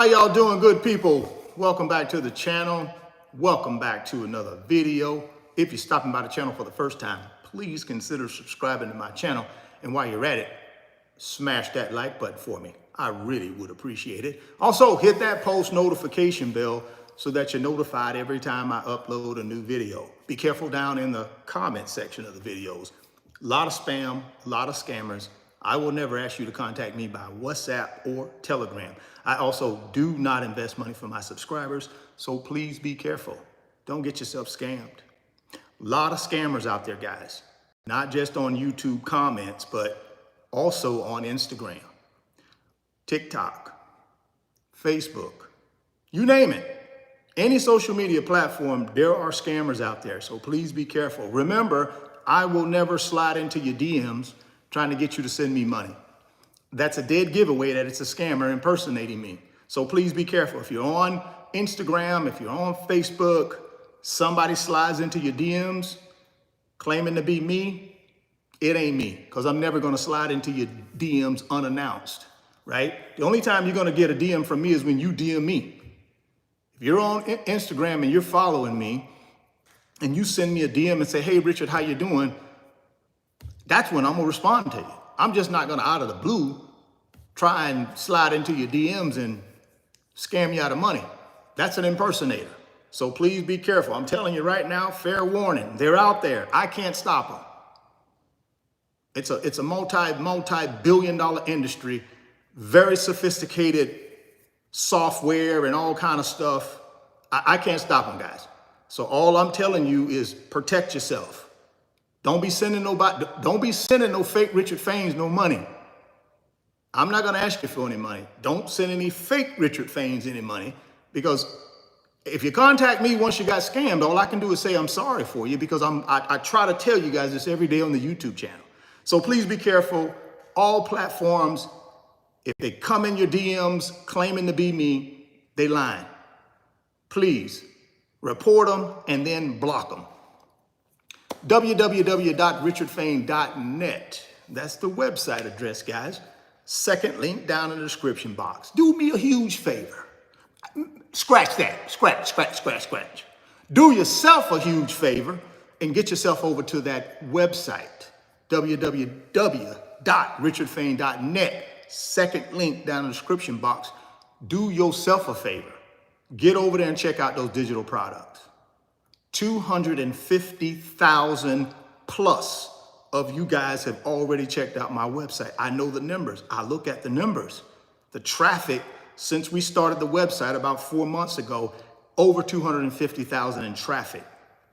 How y'all doing, good people? Welcome back to the channel. Welcome back to another video. If you're stopping by the channel for the first time, please consider subscribing to my channel. And while you're at it, smash that like button for me. I really would appreciate it. Also, hit that post notification bell so that you're notified every time I upload a new video. Be careful down in the comment section of the videos. A lot of spam, a lot of scammers. I will never ask you to contact me by WhatsApp or Telegram. I also do not invest money for my subscribers, so please be careful. Don't get yourself scammed. A lot of scammers out there, guys. Not just on YouTube comments, but also on Instagram, TikTok, Facebook, you name it. Any social media platform, there are scammers out there, so please be careful. Remember, I will never slide into your DMs trying to get you to send me money. That's a dead giveaway that it's a scammer impersonating me. So please be careful. If you're on Instagram, if you're on Facebook, somebody slides into your DMs claiming to be me, it ain't me, because I'm never going to slide into your DMs unannounced, right? The only time you're going to get a DM from me is when you DM me. If you're on Instagram and you're following me and you send me a DM and say, hey, Richard, how you doing? That's when I'm going to respond to you. I'm just not going to, out of the blue, try and slide into your DMs and scam you out of money. That's an impersonator. So please be careful. I'm telling you right now, fair warning. They're out there. I can't stop them. It's a multi-billion-dollar industry, very sophisticated software and all kind of stuff. I can't stop them, guys. So all I'm telling you is protect yourself. Don't be sending no fake Richard Faines no money. I'm not going to ask you for any money. Don't send any fake Richard Faines any money, because if you contact me once you got scammed, all I can do is say I'm sorry for you, because I try to tell you guys this every day on the YouTube channel. So please be careful. All platforms, if they come in your DMs claiming to be me, they lying. Please report them and then block them. www.richardfaine.net. That's the website address, guys. Second link down in the description box. Do me a huge favor. Scratch that. Scratch. Do yourself a huge favor and get yourself over to that website, www.richardfaine.net. Second link down in the description box. Do yourself a favor. Get over there and check out those digital products. 250,000 plus of you guys have already checked out my website. I know the numbers. I look at the numbers. The traffic since we started the website about 4 months ago, over 250,000 in traffic.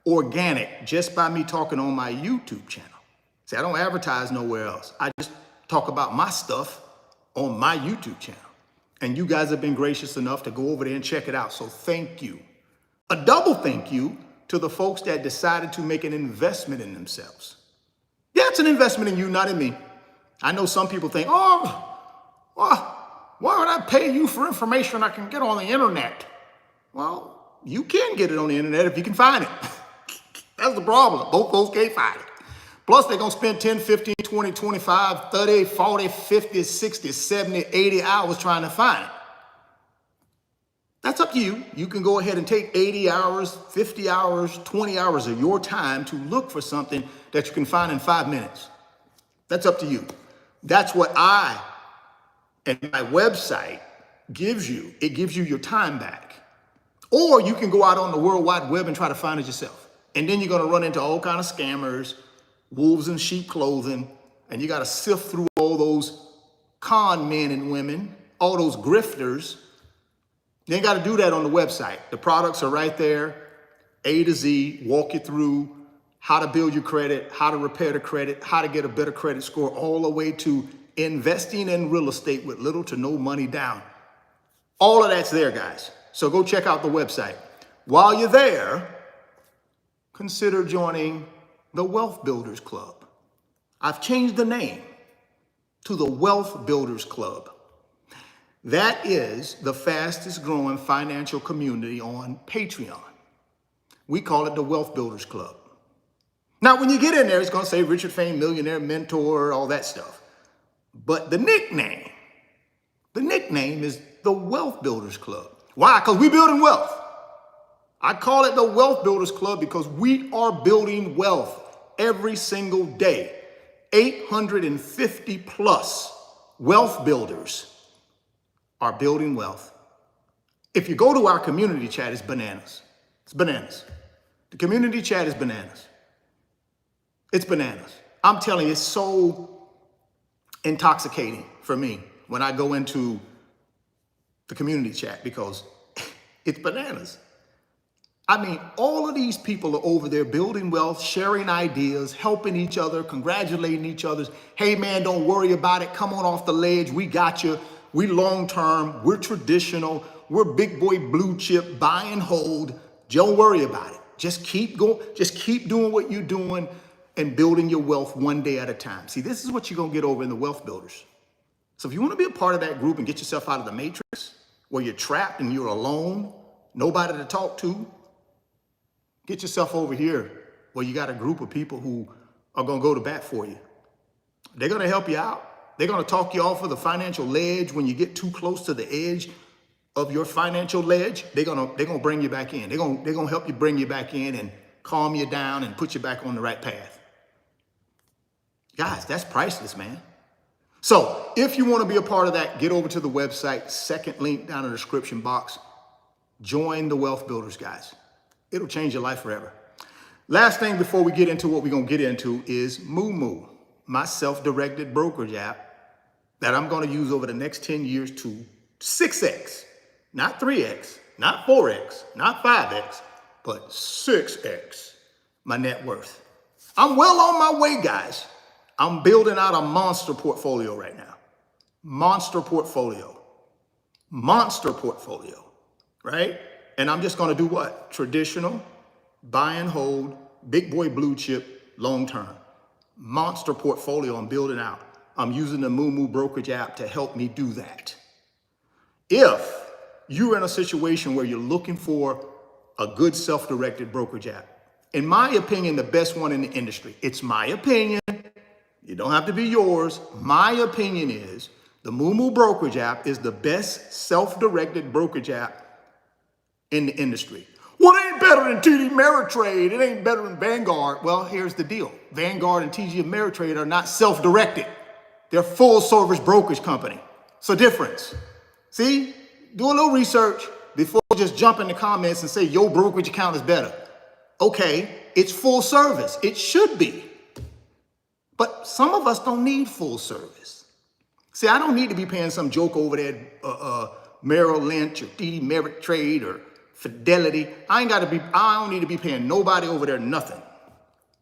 Organic, just by me talking on my YouTube channel. See, I don't advertise nowhere else. I just talk about my stuff on my YouTube channel. And you guys have been gracious enough to go over there and check it out. So thank you. A double thank you to the folks that decided to make an investment in themselves. Yeah, it's an investment in you, not in me. I know some people think, oh, why would I pay you for information I can get on the internet? Well, you can get it on the internet if you can find it. That's the problem. Both folks can't find it. Plus, they're going to spend 10, 15, 20, 25, 30, 40, 50, 60, 70, 80 hours trying to find it. That's up to you. You can go ahead and take 80 hours, 50 hours, 20 hours of your time to look for something that you can find in 5 minutes. That's up to you. That's what I and my website gives you. It gives you your time back. Or you can go out on the World Wide Web and try to find it yourself. And then you're going to run into all kinds of scammers, wolves in sheep clothing, and you got to sift through all those con men and women, all those grifters. You ain't got to do that on the website. The products are right there, A to Z, walk you through how to build your credit, how to repair the credit, how to get a better credit score, all the way to investing in real estate with little to no money down. All of that's there, guys. So go check out the website. While you're there, consider joining the Wealth Builders Club. I've changed the name to the Wealth Builders Club. That is the fastest growing financial community on Patreon. We call it the Wealth Builders Club. Now, when you get in there, it's going to say Richard Faine, Millionaire Mentor, all that stuff. But the nickname nickname is the Wealth Builders Club. Why? Because we're building wealth. I call it the Wealth Builders Club because we are building wealth every single day. 850 plus wealth builders are building wealth. If you go to our community chat, it's bananas. It's bananas. The community chat is bananas. It's bananas. I'm telling you, it's so intoxicating for me when I go into the community chat because it's bananas. I mean, all of these people are over there building wealth, sharing ideas, helping each other, congratulating each other. Hey man, don't worry about it. Come on off the ledge. We got you. We long-term, we're traditional, we're big boy blue chip, buy and hold. Don't worry about it. Just keep going, just keep doing what you're doing and building your wealth one day at a time. See, this is what you're gonna get over in the Wealth Builders. So if you wanna be a part of that group and get yourself out of the matrix where you're trapped and you're alone, nobody to talk to, get yourself over here where you got a group of people who are gonna go to bat for you. They're gonna help you out. They're gonna talk you off of the financial ledge. When you get too close to the edge of your financial ledge, they're gonna bring you back in. They're gonna help you bring you back in and calm you down and put you back on the right path. Guys, that's priceless, man. So if you wanna be a part of that, get over to the website, second link down in the description box. Join the Wealth Builders, guys. It'll change your life forever. Last thing before we get into what we're gonna get into is Moo, my self-directed brokerage app that I'm gonna use over the next 10 years to 6X, not 3X, not 4X, not 5X, but 6X my net worth. I'm well on my way, guys. I'm building out a monster portfolio right now. Monster portfolio, right? And I'm just gonna do what? Traditional, buy and hold, big boy blue chip, long-term. Monster portfolio I'm building out. I'm using the Moo brokerage app to help me do that. If you're in a situation where you're looking for a good self-directed brokerage app, in my opinion, the best one in the industry, it's my opinion, you don't have to be yours. My opinion is the Moo brokerage app is the best self-directed brokerage app in the industry. Well, it ain't better than TD Ameritrade. It ain't better than Vanguard. Well, here's the deal. Vanguard and TD Ameritrade are not self-directed. They're full service brokerage company. So difference. See, do a little research before you just jump in the comments and say your brokerage account is better. Okay, it's full service. It should be. But some of us don't need full service. See, I don't need to be paying some joke over there at Merrill Lynch or TD Ameritrade or Fidelity. I don't need to be paying nobody over there nothing.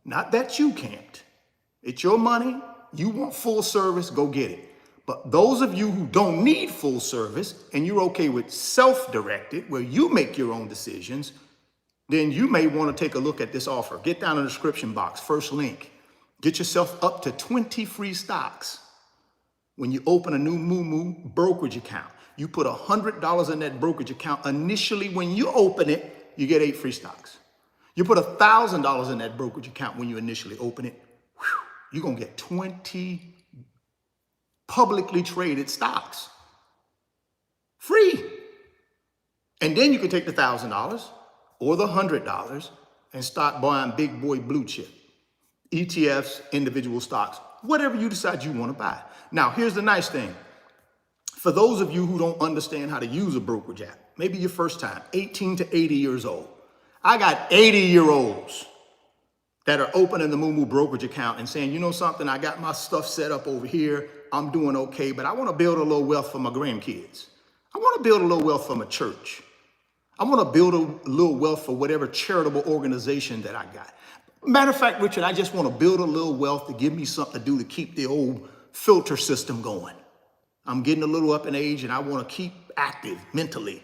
Not that you can't. It's your money. You want full service, go get it. But those of you who don't need full service and you're okay with self-directed, where you make your own decisions, then you may want to take a look at this offer. Get down in the description box, first link. Get yourself up to 20 free stocks. When you open a new Moo brokerage account, you put $100 in that brokerage account. Initially, when you open it, you get 8 free stocks. You put $1,000 in that brokerage account when you initially open it, you're gonna get 20 publicly traded stocks. Free. And then you can take the $1,000 or the $100 and start buying big boy blue chip, ETFs, individual stocks, whatever you decide you wanna buy. Now, here's the nice thing. For those of you who don't understand how to use a brokerage app, maybe your first time, 18 to 80 years old. I got 80-year-olds that are opening the Moo brokerage account and saying, you know something, I got my stuff set up over here. I'm doing okay, but I want to build a little wealth for my grandkids. I want to build a little wealth for my church. I want to build a little wealth for whatever charitable organization that I got. Matter of fact, Richard, I just want to build a little wealth to give me something to do to keep the old filter system going. I'm getting a little up in age and I want to keep active mentally.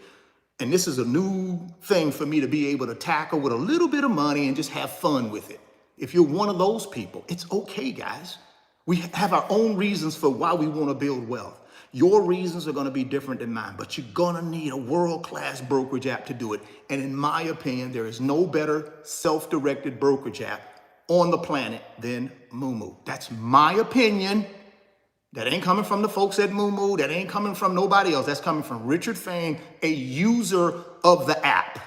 And this is a new thing for me to be able to tackle with a little bit of money and just have fun with it. If you're one of those people, it's okay, guys. We have our own reasons for why we want to build wealth. Your reasons are going to be different than mine, but you're going to need a world-class brokerage app to do it. And in my opinion, there is no better self-directed brokerage app on the planet than Moo. That's my opinion. That ain't coming from the folks at Moo. That ain't coming from nobody else. That's coming from Richard Fang, a user of the app.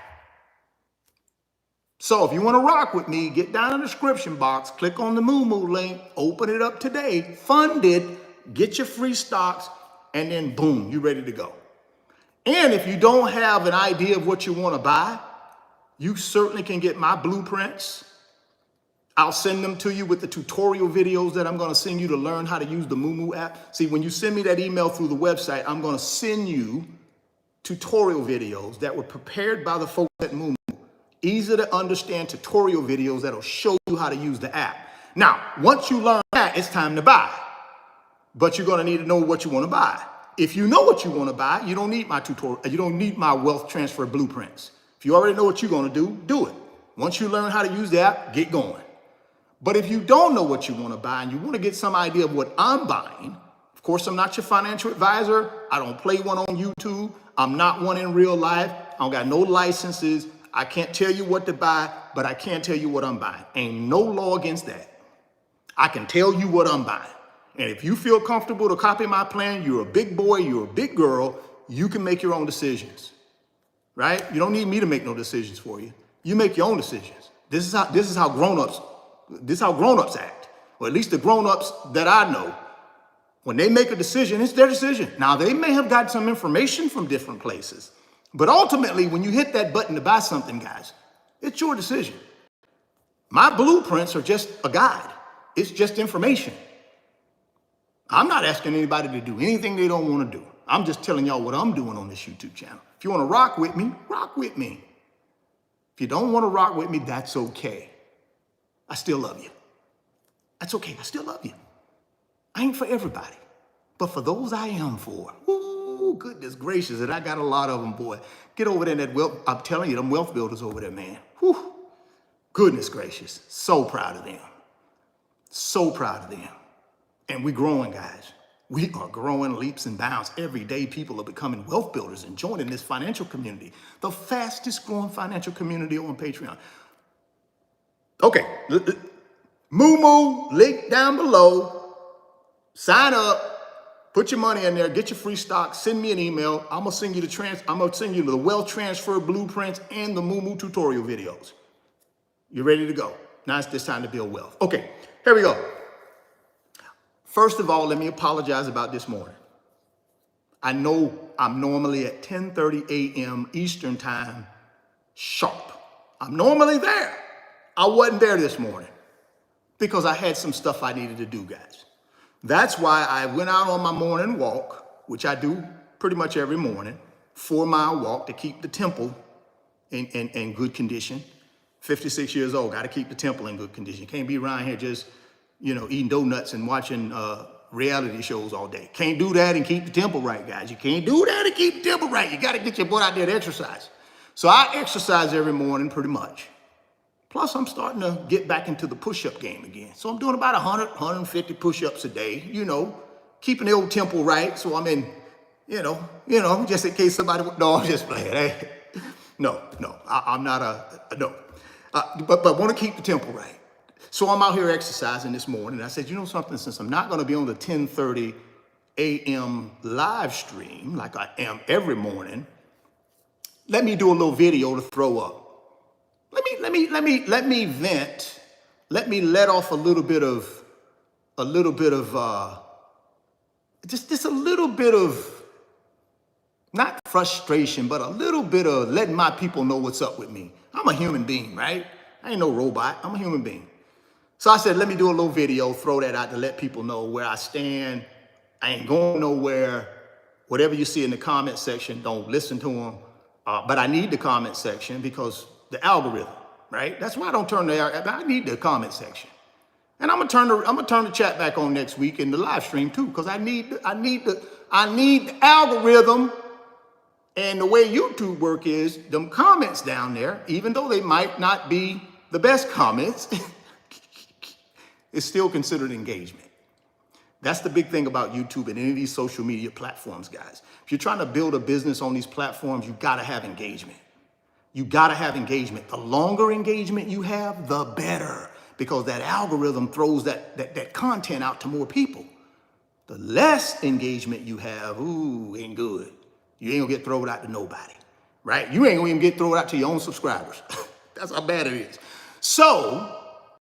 So if you want to rock with me, get down in the description box, click on the Moo link, open it up today, fund it, get your free stocks, and then boom, you're ready to go. And if you don't have an idea of what you want to buy, you certainly can get my blueprints. I'll send them to you with the tutorial videos that I'm going to send you to learn how to use the Moo app. See, when you send me that email through the website, I'm going to send you tutorial videos that were prepared by the folks at Moo. Easy to understand tutorial videos that'll show you how to use the app. Now, once you learn that, it's time to buy. But you're going to need to know what you want to buy. If you know what you want to buy, you don't need my tutorial. You don't need my wealth transfer blueprints. If you already know what you're going to do, do it. Once you learn how to use the app, get going. But if you don't know what you want to buy and you want to get some idea of what I'm buying, of course, I'm not your financial advisor. I don't play one on YouTube. I'm not one in real life. I don't got no licenses. I can't tell you what to buy, but I can tell you what I'm buying. Ain't no law against that. I can tell you what I'm buying. And if you feel comfortable to copy my plan, you're a big boy, you're a big girl, you can make your own decisions, right? You don't need me to make no decisions for you. You make your own decisions. This is how grown-ups act. Or at least the grown-ups that I know. When they make a decision, it's their decision. Now, they may have got some information from different places. But ultimately, when you hit that button to buy something, guys, it's your decision. My blueprints are just a guide. It's just information. I'm not asking anybody to do anything they don't want to do. I'm just telling y'all what I'm doing on this YouTube channel. If you want to rock with me, rock with me. If you don't want to rock with me, that's okay. I still love you. That's okay. I still love you. I ain't for everybody, but for those I am for. Ooh, goodness gracious, and I got a lot of them, boy. Get over there in that wealth. I'm telling you, them wealth builders over there, man. Whew. Goodness gracious. So proud of them. So proud of them. And we're growing, guys. We are growing leaps and bounds. Every day, people are becoming wealth builders and joining this financial community, the fastest growing financial community on Patreon. Okay, Moo, link down below. Sign up, put your money in there, get your free stock, send me an email. I'm gonna send you the wealth transfer blueprints and the Moo tutorial videos. You're ready to go. Now it's this time to build wealth. Okay, here we go. First of all, let me apologize about this morning. I know I'm normally at 10:30 a.m. Eastern time sharp. I'm normally there. I wasn't there this morning because I had some stuff I needed to do, guys. That's why I went out on my morning walk, which I do pretty much every morning, 4-mile walk to keep the temple in good condition. 56 years old, got to keep the temple in good condition. Can't be around here just, eating donuts and watching reality shows all day. Can't do that and keep the temple right, guys. You can't do that and keep the temple right. You got to get your butt out there to exercise. So I exercise every morning pretty much. Plus, I'm starting to get back into the push-up game again. So I'm doing about 100, 150 push-ups a day, keeping the old temple right. So I'm in, just in case somebody, no, I'm just playing. Hey, no, I'm not no. But want to keep the temple right. So I'm out here exercising this morning. I said, you know something, since I'm not going to be on the 10:30 a.m. live stream like I am every morning, let me do a little video to throw up. Let me vent. Let me let off a little bit of just a little bit of, not frustration, but a little bit of letting my people know what's up with me. I'm a human being, right? I ain't no robot. I'm a human being. So I said, let me do a little video, throw that out to let people know where I stand. I ain't going nowhere. Whatever you see in the comment section, don't listen to them. But I need the comment section because the algorithm, right? That's why I don't turn I need the comment section. And I'm gonna turn the chat back on next week in the live stream too, because I need the algorithm. And the way YouTube work is, them comments down there, even though they might not be the best comments, it's still considered engagement. That's the big thing about YouTube and any of these social media platforms, guys. If you're trying to build a business on these platforms, you gotta have engagement. You gotta have engagement. The longer engagement you have, the better, because that algorithm throws that content out to more people. The less engagement you have, ooh, ain't good. You ain't gonna get thrown out to nobody, right? You ain't gonna even get thrown out to your own subscribers. That's how bad it is. So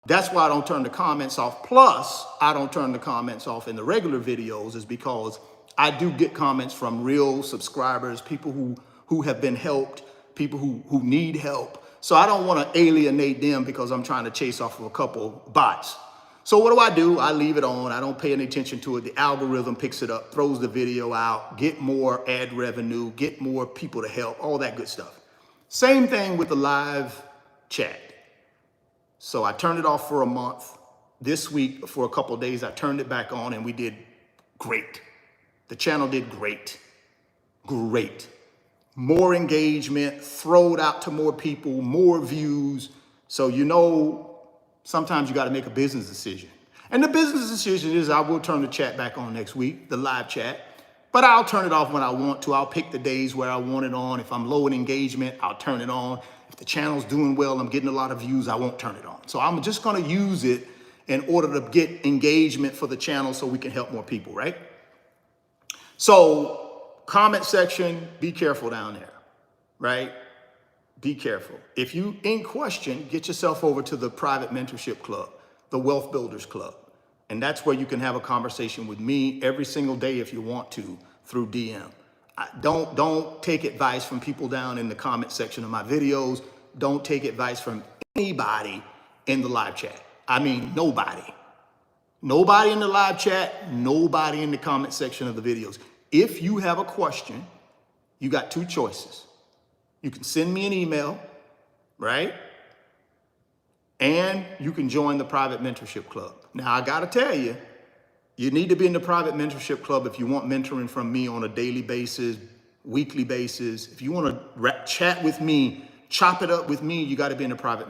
that's why I don't turn the comments off. Plus, I don't turn the comments off in the regular videos is because I do get comments from real subscribers, people who have been helped, people who need help. So I don't want to alienate them because I'm trying to chase off of a couple bots. So what do? I leave it on. I don't pay any attention to it. The algorithm picks it up, throws the video out, get more ad revenue, get more people to help, all that good stuff. Same thing with the live chat. So I turned it off for a month. This week, for a couple of days, I turned it back on and we did great. The channel did great. Great. More engagement, throw it out to more people, more views. So you know, sometimes you got to make a business decision. And the business decision is I will turn the chat back on next week, the live chat, but I'll turn it off when I want to. I'll pick the days where I want it on. If I'm low in engagement, I'll turn it on. If the channel's doing well, I'm getting a lot of views, I won't turn it on. So I'm just going to use it in order to get engagement for the channel so we can help more people, right? So comment section, be careful down there, right? Be careful. If you in question, get yourself over to the private mentorship club, the Wealth Builders Club. And that's where you can have a conversation with me every single day if you want to through DM. Don't take advice from people down in the comment section of my videos. Don't take advice from anybody in the live chat. I mean, nobody. Nobody in the live chat, nobody in the comment section of the videos. If you have a question, you got two choices. You can send me an email, right? And you can join the private mentorship club. Now, I gotta tell you, you need to be in the private mentorship club if you want mentoring from me on a daily basis, weekly basis. If you wanna chat with me, chop it up with me, you gotta be in the private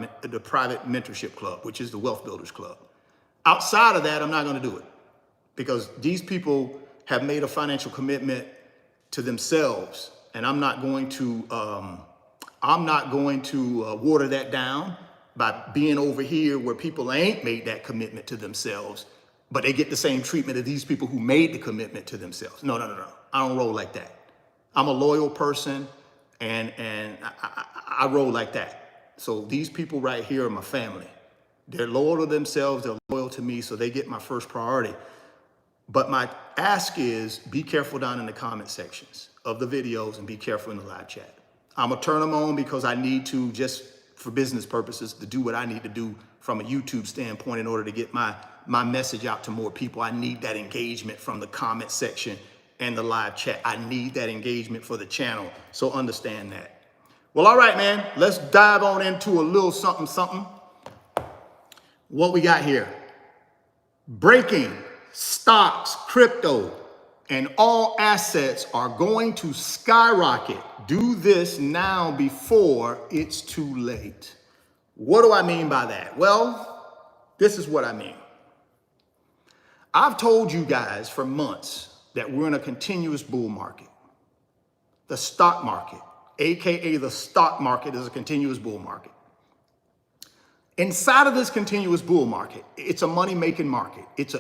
mentorship club, which is the Wealth Builders Club. Outside of that, I'm not gonna do it because these people have made a financial commitment to themselves, and I'm not going to water that down by being over here where people ain't made that commitment to themselves, but they get the same treatment of these people who made the commitment to themselves. No. I don't roll like that. I'm a loyal person, and I roll like that. So these people right here are my family. They're loyal to themselves. They're loyal to me, so they get my first priority. But my ask is be careful down in the comment sections of the videos and be careful in the live chat. I'm gonna turn them on because I need to, just for business purposes, to do what I need to do from a YouTube standpoint in order to get my message out to more people. I need that engagement from the comment section and the live chat. I need that engagement for the channel. So understand that. Well, all right, man, let's dive on into a little something. What we got here? Breaking. Stocks, crypto, and all assets are going to skyrocket. Do this now before it's too late. What do I mean by that? Well, this is what I mean. I've told you guys for months that we're in a continuous bull market. The stock market, AKA the stock market, is a continuous bull market. Inside of this continuous bull market, it's a money-making market. It's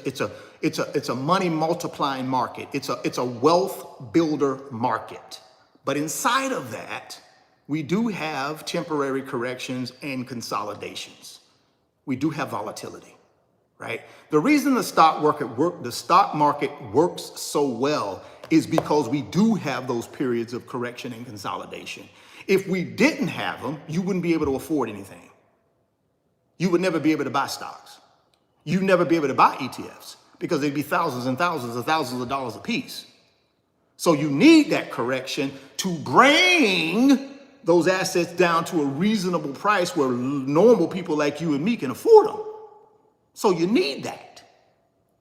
a money multiplying market. It's a wealth builder market. But inside of that, we do have temporary corrections and consolidations. We do have volatility, right? The reason the stock market works so well is because we do have those periods of correction and consolidation. If we didn't have them, you wouldn't be able to afford anything. You would never be able to buy stocks. You'd never be able to buy ETFs because they'd be thousands and thousands and thousands of dollars a piece. So you need that correction to bring those assets down to a reasonable price where normal people like you and me can afford them. So you need that.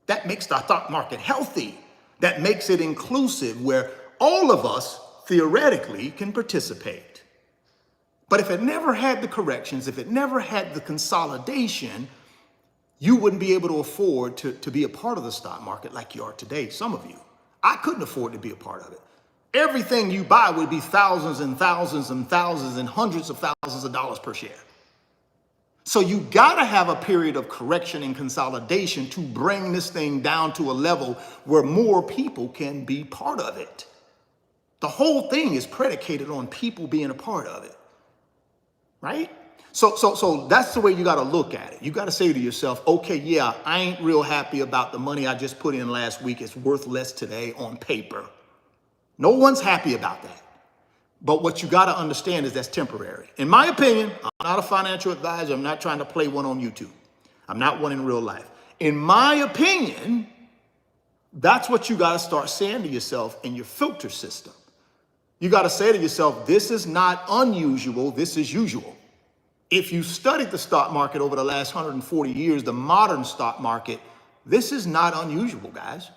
That makes the stock market healthy. That makes it inclusive where all of us theoretically can participate. But if it never had the corrections, if it never had the consolidation, you wouldn't be able to afford to be a part of the stock market like you are today, some of you. I couldn't afford to be a part of it. Everything you buy would be thousands and thousands and thousands and hundreds of thousands of dollars per share. So you gotta have a period of correction and consolidation to bring this thing down to a level where more people can be part of it. The whole thing is predicated on people being a part of it, right? So that's the way you got to look at it. You got to say to yourself, okay, yeah, I ain't real happy about the money I just put in last week. It's worth less today on paper. No one's happy about that. But what you got to understand is that's temporary. In my opinion, I'm not a financial advisor. I'm not trying to play one on YouTube. I'm not one in real life. In my opinion, that's what you got to start saying to yourself in your filter system. You got to say to yourself, this is not unusual, this is usual. If you studied the stock market over the last 140 years, the modern stock market, this is not unusual, guys.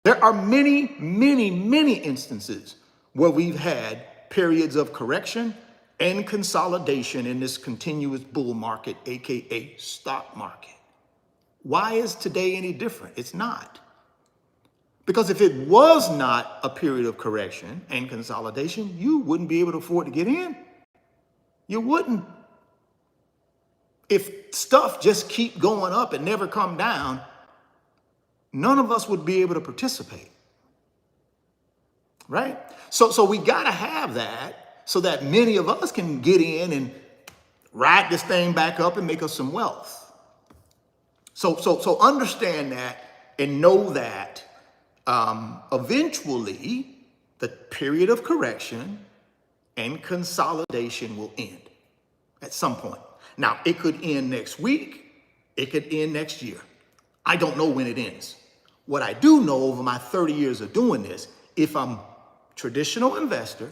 There are many, many, many instances where we've had periods of correction and consolidation in this continuous bull market, AKA stock market. Why is today any different? It's not. Because if it was not a period of correction and consolidation, you wouldn't be able to afford to get in. You wouldn't. If stuff just keep going up and never come down, none of us would be able to participate, right? So we got to have that so that many of us can get in and ride this thing back up and make us some wealth. So understand that and know that eventually the period of correction and consolidation will end at some point. Now, it could end next week. It could end next year. I don't know when it ends. What I do know over my 30 years of doing this, if I'm traditional investor,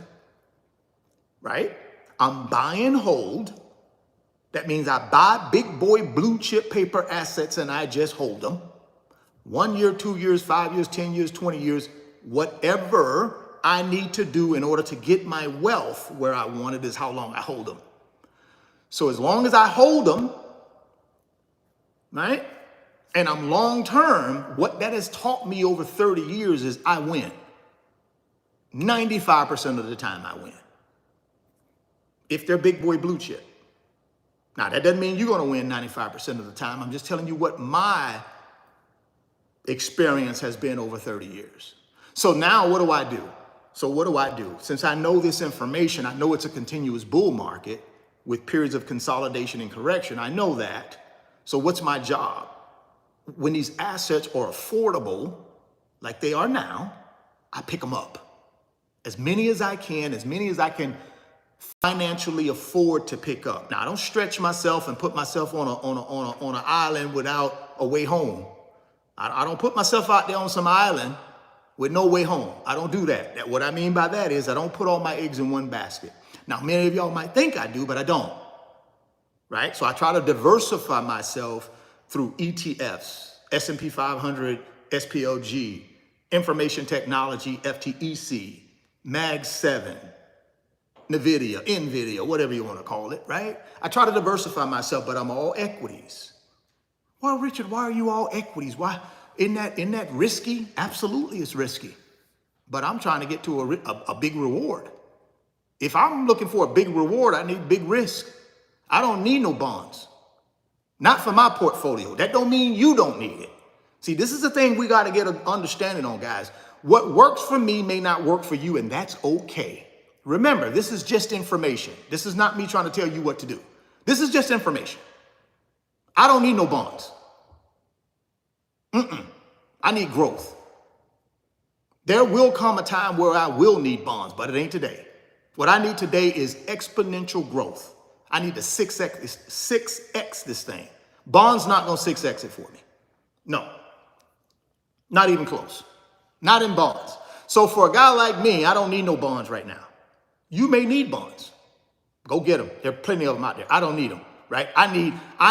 right? I'm buy and hold. That means I buy big boy blue chip paper assets and I just hold them. 1 year, 2 years, 5 years, 10 years, 20 years, whatever I need to do in order to get my wealth where I want it is how long I hold them. So as long as I hold them, right, and I'm long term, what that has taught me over 30 years is I win. 95% of the time I win. If they're big boy blue chip. Now, that doesn't mean you're going to win 95% of the time. I'm just telling you what my experience has been over 30 years. So now what do I do? Since I know this information, I know it's a continuous bull market with periods of consolidation and correction. I know that. So what's my job? When these assets are affordable, like they are now, I pick them up. As many as I can financially afford to pick up. Now, I don't stretch myself and put myself on an island without a way home. I don't put myself out there on some island with no way home. I don't do that. What I mean by that is I don't put all my eggs in one basket. Now, many of y'all might think I do, but I don't, right? So I try to diversify myself through ETFs, S&P 500, SPLG, information technology, FTEC, Mag 7, NVIDIA, whatever you want to call it, right? I try to diversify myself, but I'm all equities. Well, Richard, why are you all equities? Why? Isn't that risky? Absolutely, it's risky. But I'm trying to get to a big reward. If I'm looking for a big reward, I need big risk. I don't need no bonds. Not for my portfolio. That don't mean you don't need it. See, this is the thing we got to get an understanding on, guys. What works for me may not work for you, and that's okay. Remember, this is just information. This is not me trying to tell you what to do. This is just information. I don't need no bonds. I need growth. There will come a time where I will need bonds, but it ain't today. What I need today is exponential growth. I need to 6x this thing. Bonds not going to 6x it for me. No, not even close. Not in bonds. So for a guy like me, I don't need no bonds right now. You may need bonds. Go get them. There are plenty of them out there. I don't need them, right? I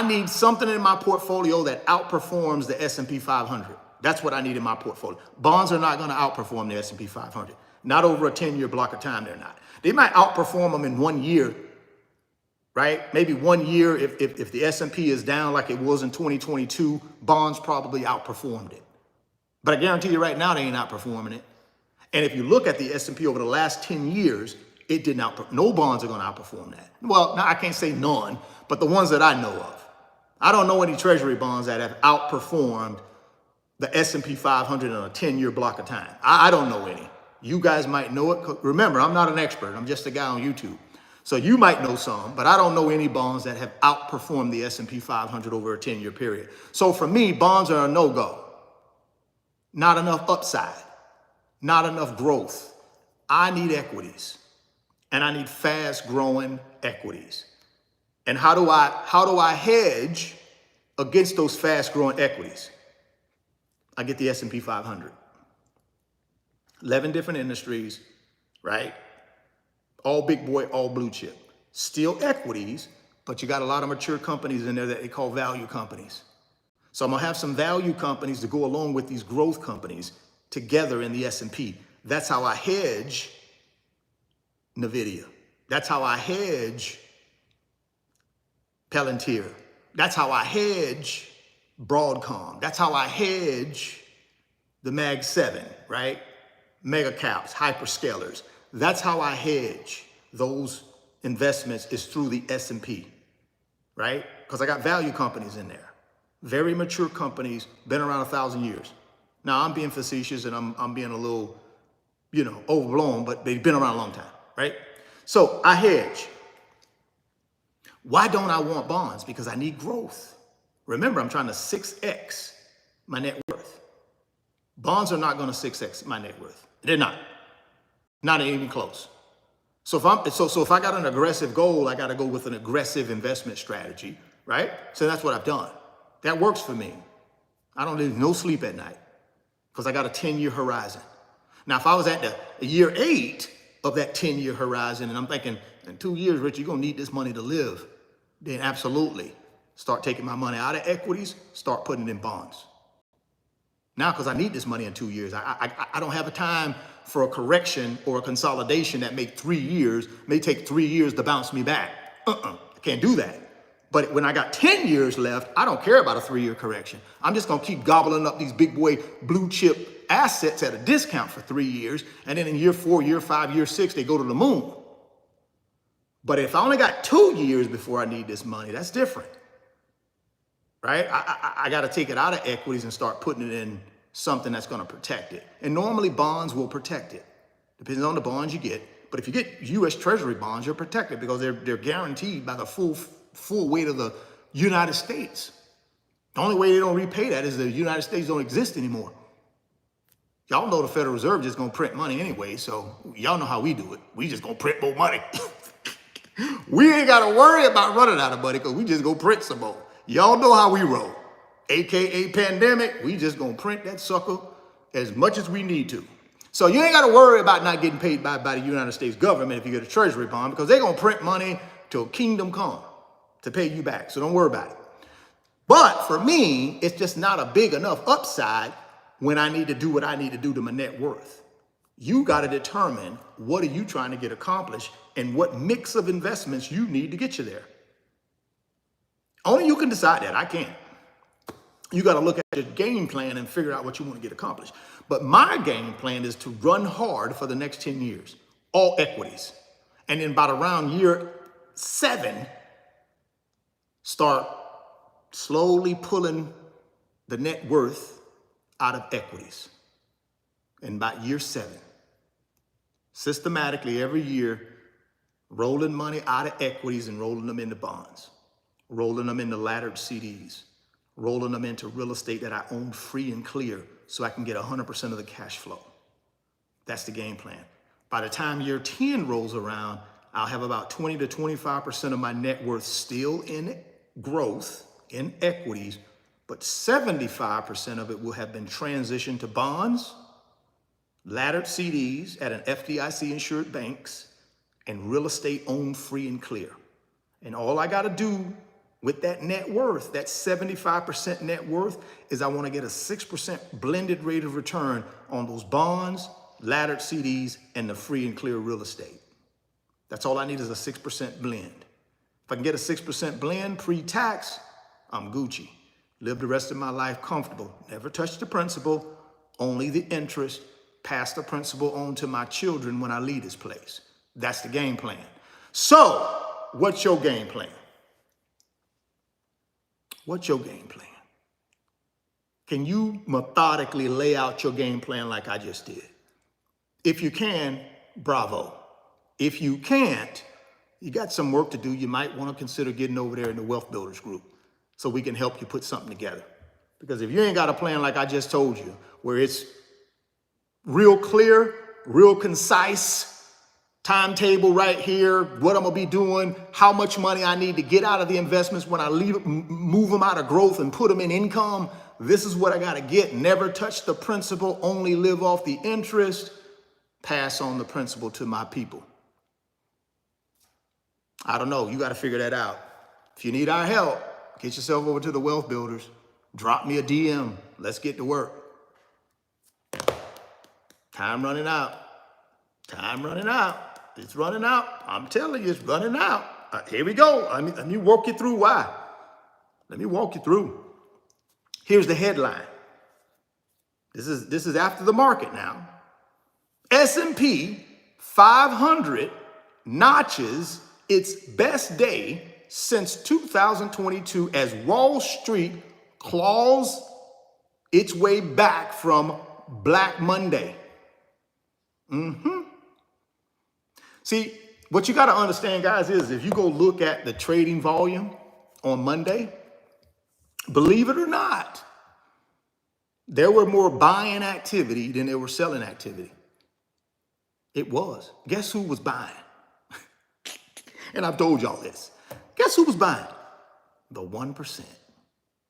need something in my portfolio that outperforms the S&P 500. That's what I need in my portfolio. Bonds are not going to outperform the S&P 500. Not over a 10-year block of time, they're not. They might outperform them in 1 year, right? Maybe 1 year if the S&P is down like it was in 2022, bonds probably outperformed it. But I guarantee you right now they ain't outperforming it. And if you look at the S&P over the last 10 years, It did not, no bonds are going to outperform that. Well, now I can't say none, but the ones that I know of. I don't know any treasury bonds that have outperformed the S&P 500 on a 10-year block of time. I don't know any. You guys might know it. Remember, I'm not an expert. I'm just a guy on YouTube. So you might know some, but I don't know any bonds that have outperformed the S&P 500 over a 10-year period. So for me, bonds are a no-go. Not enough upside, not enough growth. I need equities, and I need fast-growing equities. And how do I hedge against those fast-growing equities? I get the S&P 500. 11 different industries, right? All big boy, all blue chip. Still equities, but you got a lot of mature companies in there that they call value companies. So I'm gonna have some value companies to go along with these growth companies together in the S&P. That's how I hedge NVIDIA. That's how I hedge Palantir. That's how I hedge Broadcom. That's how I hedge the Mag 7, right? Mega caps, hyperscalers. That's how I hedge those investments is through the S&P, right? Because I got value companies in there. Very mature companies, been around 1,000 years. Now I'm being facetious and I'm being a little, overblown, but they've been around a long time, right? So I hedge. Why don't I want bonds? Because I need growth. Remember, I'm trying to 6X my net worth. Bonds are not going to 6X my net worth. They're not even close. So if I got an aggressive goal, I got to go with an aggressive investment strategy, right? So that's what I've done. That works for me. I don't lose no sleep at night because I got a 10-year horizon. Now, if I was at the year 8 of that 10-year horizon and I'm thinking in 2 years, Rich, you're going to need this money to live, then absolutely start taking my money out of equities, start putting it in bonds. Now, because I need this money in 2 years, I don't have a time for a correction or a consolidation that may take 3 years to bounce me back. I can't do that. But when I got 10 years left, I don't care about a 3-year correction. I'm just going to keep gobbling up these big boy blue chip assets at a discount for 3 years. And then in year 4, year 5, year 6, they go to the moon. But if I only got 2 years before I need this money, that's different. Right? I got to take it out of equities and start putting it in something that's going to protect it. And normally bonds will protect it. Depends on the bonds you get. But if you get U.S. Treasury bonds, you're protected because they're guaranteed by the full weight of the United States. The only way they don't repay that is the United States don't exist anymore. Y'all know the Federal Reserve just going to print money anyway, so y'all know how we do it. We just going to print more money. We ain't got to worry about running out of money because we just go print some more. Y'all know how we roll. AKA pandemic, we just gonna print that sucker as much as we need to. So you ain't gotta worry about not getting paid by the United States government if you get a treasury bond because they're gonna print money till kingdom come to pay you back. So don't worry about it. But for me, it's just not a big enough upside when I need to do what I need to do to my net worth. You gotta determine what are you trying to get accomplished and what mix of investments you need to get you there. Only you can decide that. I can't. You got to look at your game plan and figure out what you want to get accomplished. But my game plan is to run hard for the next 10 years, all equities. And then about around year 7, start slowly pulling the net worth out of equities. And by year 7, systematically every year, rolling money out of equities and rolling them into bonds. Rolling them into laddered CDs, rolling them into real estate that I own free and clear so I can get 100% of the cash flow. That's the game plan. By the time year 10 rolls around, I'll have about 20 to 25% of my net worth still in growth, in equities, but 75% of it will have been transitioned to bonds, laddered CDs at an FDIC insured banks, and real estate owned free and clear. And all I got to do with that net worth, that 75% net worth, is I want to get a 6% blended rate of return on those bonds, laddered CDs, and the free and clear real estate. That's all I need is a 6% blend. If I can get a 6% blend pre-tax, I'm Gucci. Live the rest of my life comfortable. Never touch the principal, only the interest. Pass the principal on to my children when I leave this place. That's the game plan. So, what's your game plan? What's your game plan? Can you methodically lay out your game plan like I just did? If you can, bravo. If you can't, you got some work to do. You might want to consider getting over there in the Wealth Builders group so we can help you put something together. Because if you ain't got a plan like I just told you, where it's real clear, real concise, timetable right here, what I'm gonna be doing, how much money I need to get out of the investments when I move them out of growth and put them in income, this is what I gotta get. Never touch the principal, only live off the interest, pass on the principal to my people. I don't know, you gotta figure that out. If you need our help, get yourself over to the Wealth Builders, drop me a DM, let's get to work. Time running out. Time running out. It's running out. I'm telling you, it's running out. Here we go. Let me walk you through why. Let me walk you through. Here's the headline. This is after the market now. S&P 500 notches its best day since 2022 as Wall Street claws its way back from Black Monday. See, what you got to understand, guys, is if you go look at the trading volume on Monday, believe it or not, there were more buying activity than there were selling activity. It was. Guess who was buying? And I've told y'all this. Guess who was buying? The 1%.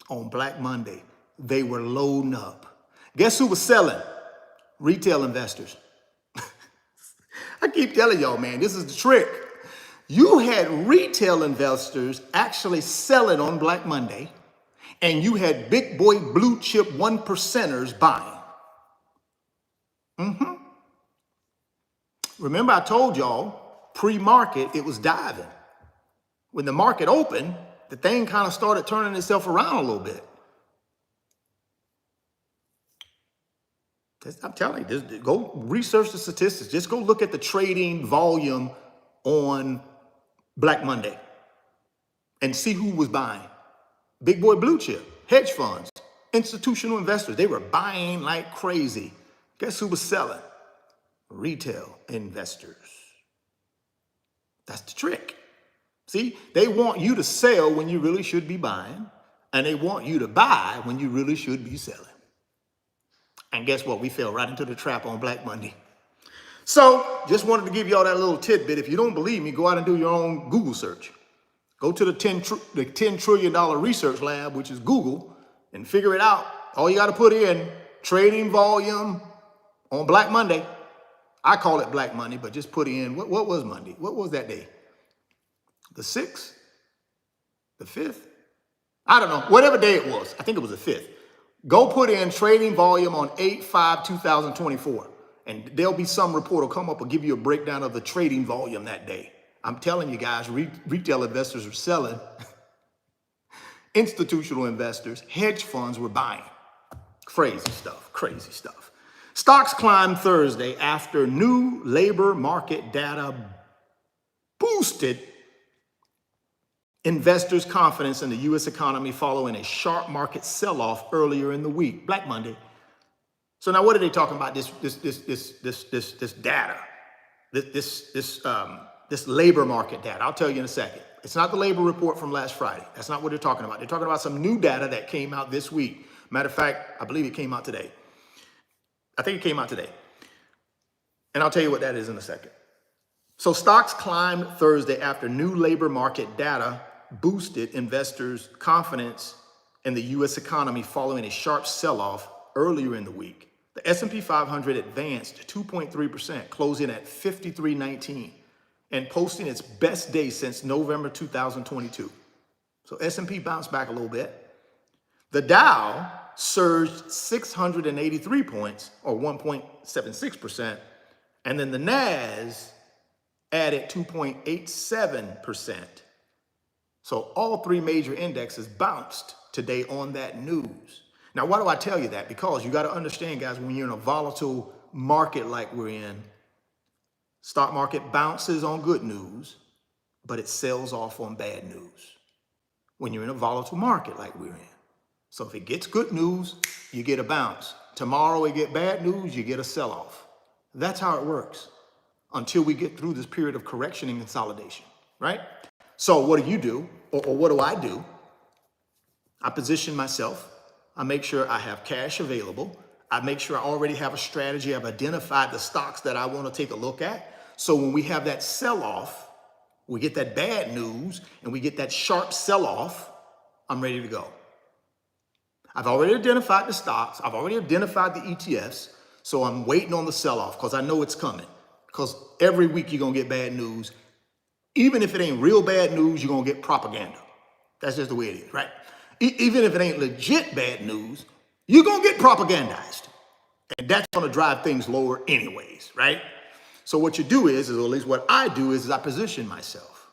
On Black Monday, they were loading up. Guess who was selling? Retail investors. I keep telling y'all, man, this is the trick. You had retail investors actually selling on Black Monday, and you had big boy blue chip 1%ers buying. Remember I told y'all, pre-market, it was diving. When the market opened, the thing kind of started turning itself around a little bit. I'm telling you, just go research the statistics. Just go look at the trading volume on Black Monday and see who was buying. Big boy blue chip, hedge funds, institutional investors. They were buying like crazy. Guess who was selling? Retail investors. That's the trick. See, they want you to sell when you really should be buying, and they want you to buy when you really should be selling. And guess what? We fell right into the trap on Black Monday. So just wanted to give y'all that little tidbit. If you don't believe me, go out and do your own Google search. Go to the $10 trillion research lab, which is Google, and figure it out. All you got to put in trading volume on Black Monday. I call it Black Monday, but just put in, what was Monday? What was that day? The 6th? The 5th? I don't know. Whatever day it was. I think it was the 5th. Go put in trading volume on 8/5/2024, and there'll be some report will come up and give you a breakdown of the trading volume that day. I'm telling you guys, retail investors are selling. Institutional investors, hedge funds were buying. Crazy stuff, crazy stuff. Stocks climbed Thursday after new labor market data boosted investors' confidence in the U.S. economy following a sharp market sell-off earlier in the week, Black Monday. So now, what are they talking about? This data, this labor market data. I'll tell you in a second. It's not the labor report from last Friday. That's not what they're talking about. They're talking about some new data that came out this week. Matter of fact, I believe it came out today. I think it came out today, and I'll tell you what that is in a second. So stocks climbed Thursday after new labor market data boosted investors' confidence in the U.S. economy following a sharp sell-off earlier in the week. The S&P 500 advanced 2.3%, closing at 5319, and posting its best day since November 2022. So S&P bounced back a little bit. The Dow surged 683 points, or 1.76%, and then the Nas added 2.87%. So all three major indexes bounced today on that news. Now, why do I tell you that? Because you got to understand, guys, when you're in a volatile market like we're in, Stock market bounces on good news, but it sells off on bad news when you're in a volatile market like we're in. So if it gets good news, you get a bounce. Tomorrow it get bad news, you get a sell-off. That's how it works until we get through this period of correction and consolidation, right? So what do you do, or what do I do? I position myself. I make sure I have cash available. I make sure I already have a strategy. I've identified the stocks that I want to take a look at. So when we have that sell-off, we get that bad news and we get that sharp sell-off, I'm ready to go. I've already identified the stocks. I've already identified the ETFs. So I'm waiting on the sell-off because I know it's coming. Because every week you're going to get bad news. Even if it ain't real bad news, you're going to get propaganda. That's just the way it is, right? Even if it ain't legit bad news, you're going to get propagandized. And that's going to drive things lower anyways, right? So what you do is, or at least what I do is I position myself.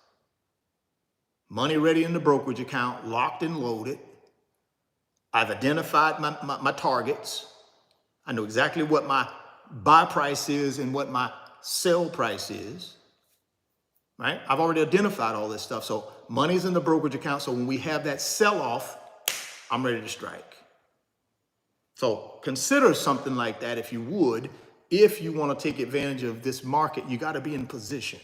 Money ready in the brokerage account, locked and loaded. I've identified my targets. I know exactly what my buy price is and what my sell price is, right? I've already identified all this stuff. So money's in the brokerage account. So when we have that sell-off, I'm ready to strike. So consider something like that if you would. If you want to take advantage of this market, you got to be in position.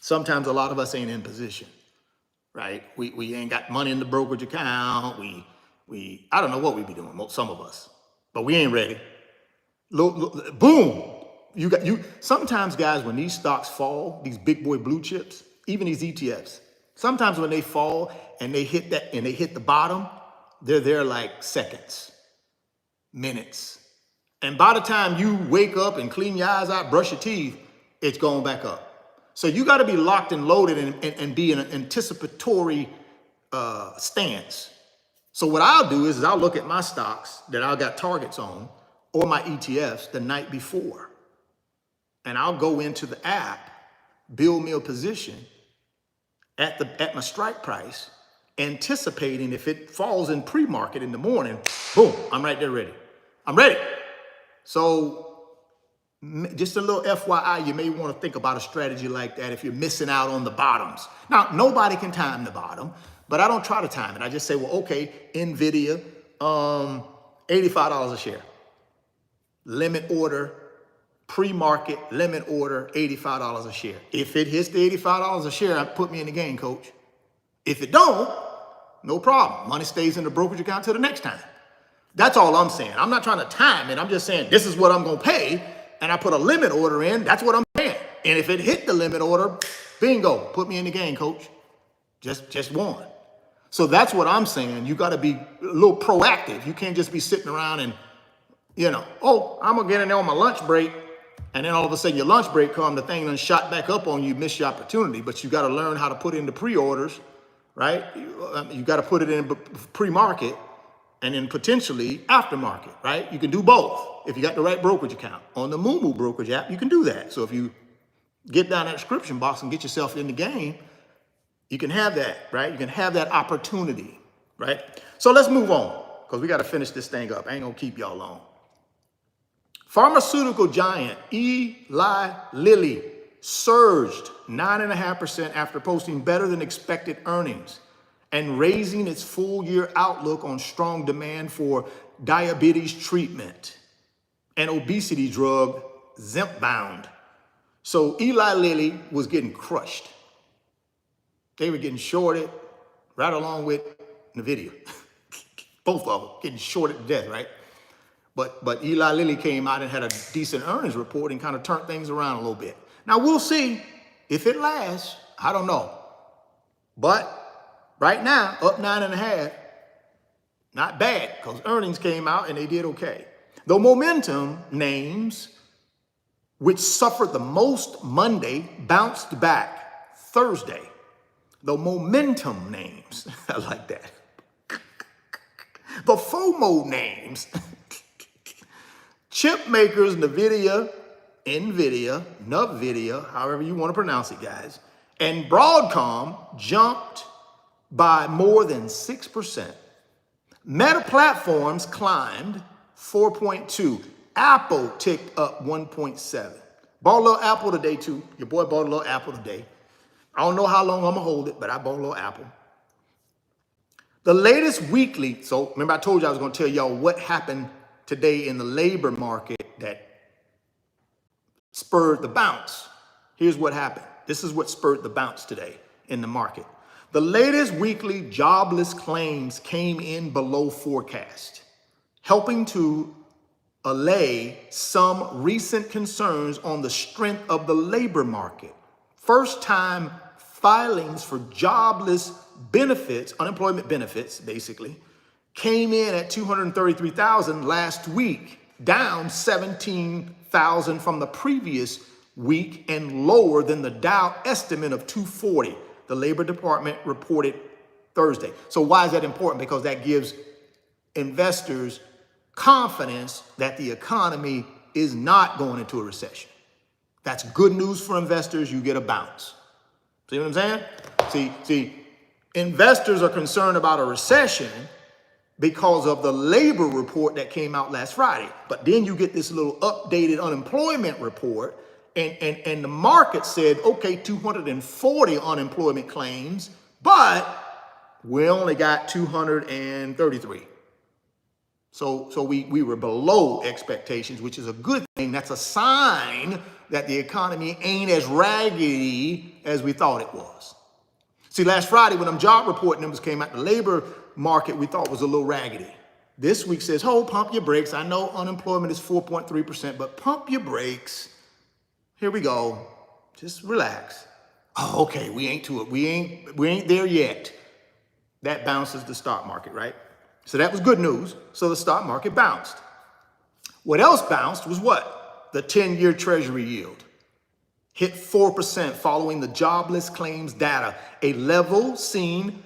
Sometimes a lot of us ain't in position, right? We ain't got money in the brokerage account. I don't know what we be doing, some of us, but we ain't ready. Boom. Sometimes guys, when these stocks fall, these big boy blue chips, even these ETFs, sometimes when they fall and they hit the bottom, they're there like seconds, minutes. And by the time you wake up and clean your eyes out, brush your teeth, it's going back up. So you got to be locked and loaded and be in an anticipatory stance. So what I'll do is I'll look at my stocks that I got targets on or my ETFs the night before. And I'll go into the app, build me a position at my strike price, anticipating if it falls in pre-market in the morning, boom, I'm right there ready. I'm ready. So just a little FYI, you may want to think about a strategy like that if you're missing out on the bottoms. Now, nobody can time the bottom, but I don't try to time it. I just say, well, okay, NVIDIA, $85 a share. Limit order, pre-market, limit order, $85 a share. If it hits the $85 a share, put me in the game, coach. If it don't, no problem. Money stays in the brokerage account till the next time. That's all I'm saying. I'm not trying to time it. I'm just saying this is what I'm going to pay. And I put a limit order in. That's what I'm paying. And if it hit the limit order, bingo, put me in the game, coach. Just one. So that's what I'm saying. You got to be a little proactive. You can't just be sitting around and, oh, I'm going to get in there on my lunch break. And then all of a sudden your lunch break comes, the thing done shot back up on you, miss your opportunity. But you got to learn how to put in the pre-orders, right? You got to put it in pre-market. And then potentially aftermarket, right? You can do both if you got the right brokerage account. On the Moo brokerage app, you can do that. So if you get down that description box and get yourself in the game, you can have that, right? You can have that opportunity, right? So let's move on because we got to finish this thing up. I ain't going to keep y'all long. Pharmaceutical giant Eli Lilly surged 9.5% after posting better than expected earnings and raising its full year outlook on strong demand for diabetes treatment and obesity drug Zepbound. So Eli Lilly was getting crushed. They were getting shorted right along with NVIDIA. Both of them getting shorted to death, right? But Eli Lilly came out and had a decent earnings report and kind of turned things around a little bit. Now we'll see if it lasts. I don't know. But right now, up 9.5, not bad, because earnings came out and they did okay. The momentum names, which suffered the most Monday, bounced back Thursday. The momentum names, I like that. The FOMO names. Chip makers, NVIDIA, however you want to pronounce it, guys, and Broadcom jumped by more than 6%. Meta Platforms climbed 4.2. Apple ticked up 1.7. Bought a little apple today too. Your boy bought a little apple today. I don't know how long I'm gonna hold it, but I bought a little apple. The latest weekly, so remember I told you I was gonna tell y'all what happened today in the labor market that spurred the bounce. Here's what happened. This is what spurred the bounce today in the market. The latest weekly jobless claims came in below forecast, helping to allay some recent concerns on the strength of the labor market. First-time filings for jobless benefits, unemployment benefits, basically, came in at 233,000 last week, down 17,000 from the previous week and lower than the Dow estimate of 240. The Labor Department reported Thursday. So why is that important? Because that gives investors confidence that the economy is not going into a recession. That's good news for investors. You get a bounce. See what I'm saying? See, investors are concerned about a recession because of the labor report that came out last Friday. But then you get this little updated unemployment report, and the market said, okay, 240 unemployment claims, but we only got 233. So we were below expectations, which is a good thing. That's a sign that the economy ain't as raggedy as we thought it was. See, last Friday when them job report numbers came out, the labor market we thought was a little raggedy. This week says, pump your brakes. I know unemployment is 4.3%, but pump your brakes. Here we go. Just relax. Oh, okay, we ain't to it. We ain't there yet. That bounces the stock market, right? So that was good news. So the stock market bounced. What else bounced was what? The 10-year Treasury yield hit 4% following the jobless claims data, a level seen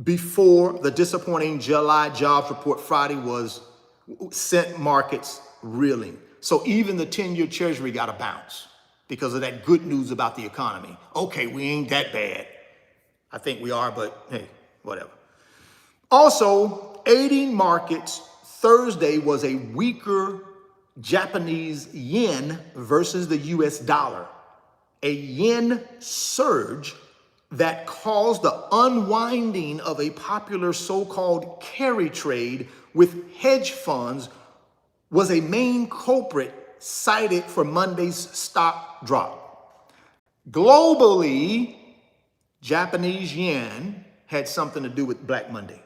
before the disappointing July jobs report Friday sent markets reeling. So even the 10-year Treasury got a bounce because of that good news about the economy. Okay, we ain't that bad. I think we are, but hey, whatever. Also, aiding markets Thursday was a weaker Japanese yen versus the US dollar. A yen surge that caused the unwinding of a popular so-called carry trade with hedge funds was a main culprit cited for Monday's stock drop. Globally, Japanese yen had something to do with Black Monday.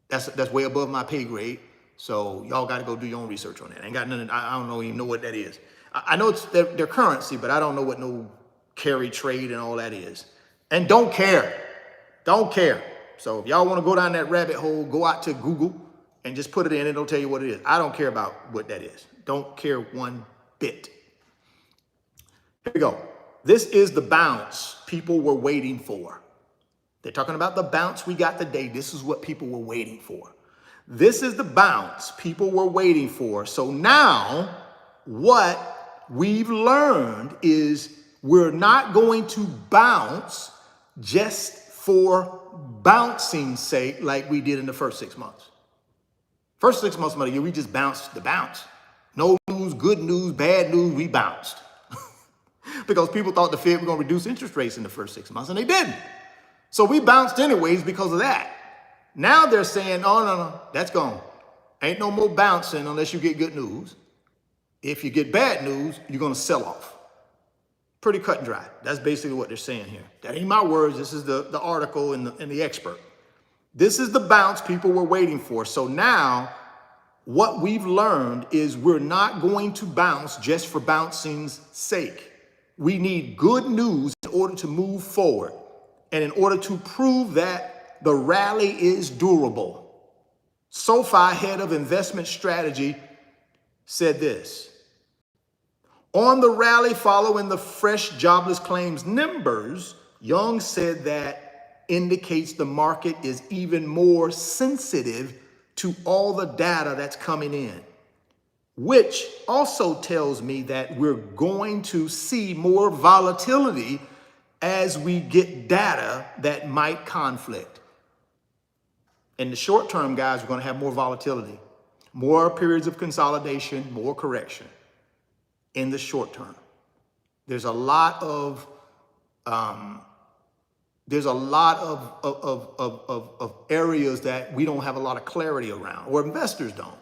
That's way above my pay grade. So y'all got to go do your own research on that. I ain't got nothing. I don't even know what that is. I know it's their currency, but I don't know what no carry trade and all that is. And don't care. Don't care. So if y'all want to go down that rabbit hole, go out to Google and just put it in. It'll tell you what it is. I don't care about what that is. Don't care one bit. Here we go. This is the bounce people were waiting for. They're talking about the bounce we got today. This is what people were waiting for. This is the bounce people were waiting for. So now what we've learned is we're not going to bounce just for bouncing's sake like we did in the first 6 months. First 6 months of the year, we just bounced the bounce. No news, good news, bad news, we bounced. Because people thought the Fed were going to reduce interest rates in the first 6 months, and they didn't. So we bounced anyways because of that. Now they're saying, oh, no, that's gone. Ain't no more bouncing unless you get good news. If you get bad news, you're going to sell off. Pretty cut and dry. That's basically what they're saying here. That ain't my words. This is the article and the expert. This is the bounce people were waiting for. So now what we've learned is we're not going to bounce just for bouncing's sake. We need good news in order to move forward and in order to prove that the rally is durable. SoFi, head of investment strategy, said this. On the rally following the fresh jobless claims numbers, Young said that indicates the market is even more sensitive to all the data that's coming in, which also tells me that we're going to see more volatility as we get data that might conflict. In the short term, guys, we're going to have more volatility, more periods of consolidation, more correction in the short term. There's a lot of areas that we don't have a lot of clarity around, or investors don't.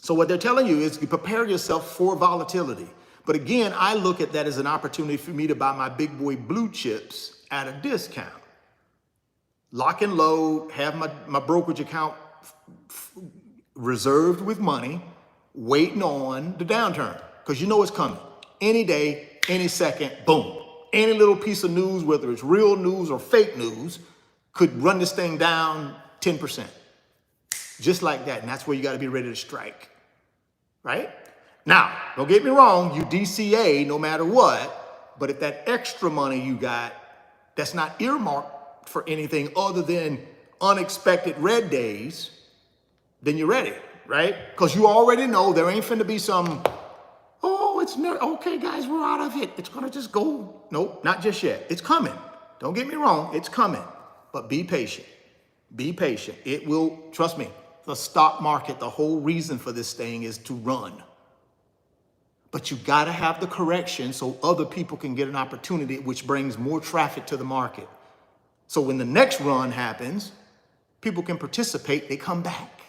So what they're telling you is you prepare yourself for volatility. But again, I look at that as an opportunity for me to buy my big boy blue chips at a discount. Lock and load, have my brokerage account reserved with money, waiting on the downturn, because you know it's coming. Any day, any second, boom. Any little piece of news, whether it's real news or fake news, could run this thing down 10%. Just like that, and that's where you gotta be ready to strike, right? Now, don't get me wrong, you DCA no matter what, but if that extra money you got, that's not earmarked for anything other than unexpected red days, then you're ready, right? Because you already know there ain't finna be some, oh, it's not, okay, guys, we're out of it. It's gonna just go. Nope, not just yet. It's coming. Don't get me wrong, it's coming. But be patient. Be patient. It will, trust me, the stock market, the whole reason for this thing is to run. But you gotta have the correction so other people can get an opportunity, which brings more traffic to the market. So when the next run happens, people can participate, they come back.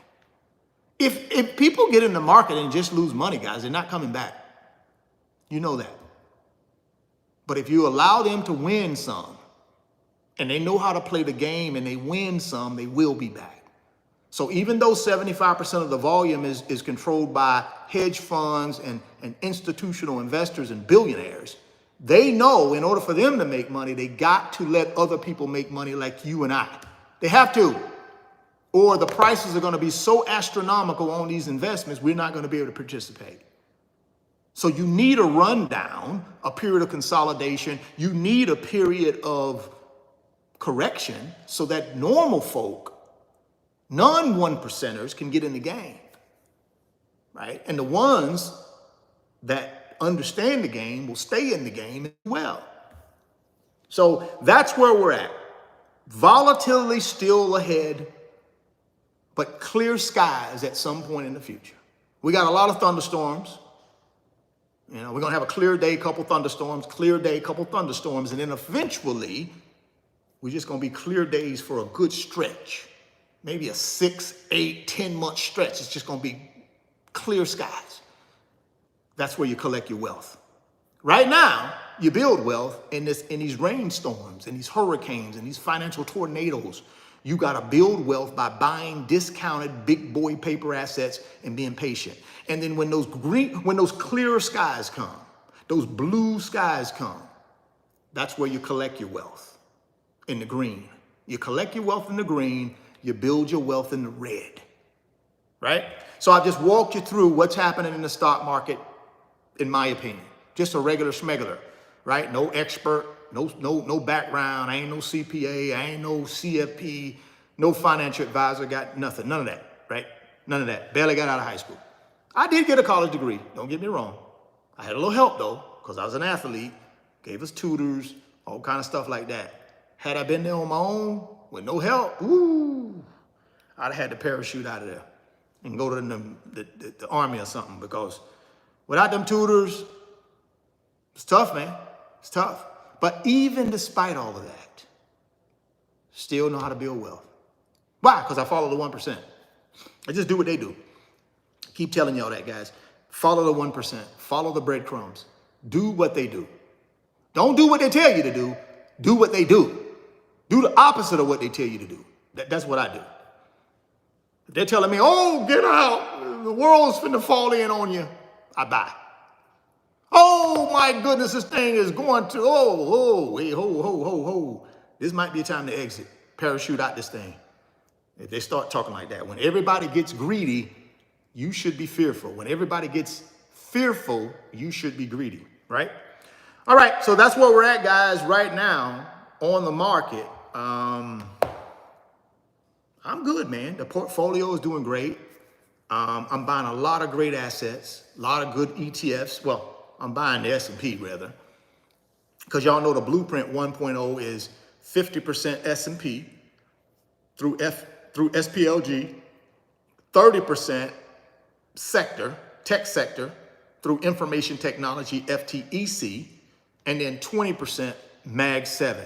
If people get in the market and just lose money, guys, they're not coming back. You know that. But if you allow them to win some, and they know how to play the game and they win some, they will be back. So even though 75% of the volume is controlled by hedge funds and institutional investors and billionaires, they know in order for them to make money, they got to let other people make money like you and I. They have to. Or the prices are going to be so astronomical on these investments, we're not going to be able to participate. So you need a rundown, a period of consolidation. You need a period of correction so that normal folk, non-one percenters, can get in the game, right? And the ones that understand the game will stay in the game as well. So that's where we're at. Volatility still ahead, but clear skies at some point in the future. We got a lot of thunderstorms. You know, we're gonna have a clear day, couple thunderstorms, clear day, couple thunderstorms, and then eventually we're just gonna be clear days for a good stretch. Maybe a 6, 8, 10-month stretch. It's just gonna be clear skies. That's where you collect your wealth. Right now, you build wealth in these rainstorms, in these hurricanes, in these financial tornadoes. You got to build wealth by buying discounted big boy paper assets and being patient. And then when those clear skies come, those blue skies come, that's where you collect your wealth, in the green. You collect your wealth in the green, you build your wealth in the red, right? So I just walked you through what's happening in the stock market, in my opinion. Just a regular schmegular, right? No expert. No background. I ain't no CPA. I ain't no CFP. No financial advisor. Got nothing. None of that, right? None of that. Barely got out of high school. I did get a college degree. Don't get me wrong. I had a little help though, because I was an athlete. Gave us tutors, all kind of stuff like that. Had I been there on my own with no help, ooh, I'd have had to parachute out of there and go to the army or something, because without them tutors, it's tough, man. It's tough. But even despite all of that, still know how to build wealth. Why? Because I follow the 1%. I just do what they do. Keep telling y'all that, guys. Follow the 1%. Follow the breadcrumbs. Do what they do. Don't do what they tell you to do. Do what they do. Do the opposite of what they tell you to do. That's what I do. If they're telling me, oh, get out, the world's finna fall in on you, I buy. Oh my goodness, this thing is going to, wait, ho. This might be a time to exit. Parachute out this thing. If they start talking like that. When everybody gets greedy, you should be fearful. When everybody gets fearful, you should be greedy, right? All right, so that's where we're at, guys, right now on the market. I'm good, man. The portfolio is doing great. I'm buying a lot of great assets, a lot of good ETFs. Well, I'm buying the S&P rather, because y'all know the Blueprint 1.0 is 50% S&P through SPLG, 30% sector, tech sector, through information technology, FTEC, and then 20% Mag 7,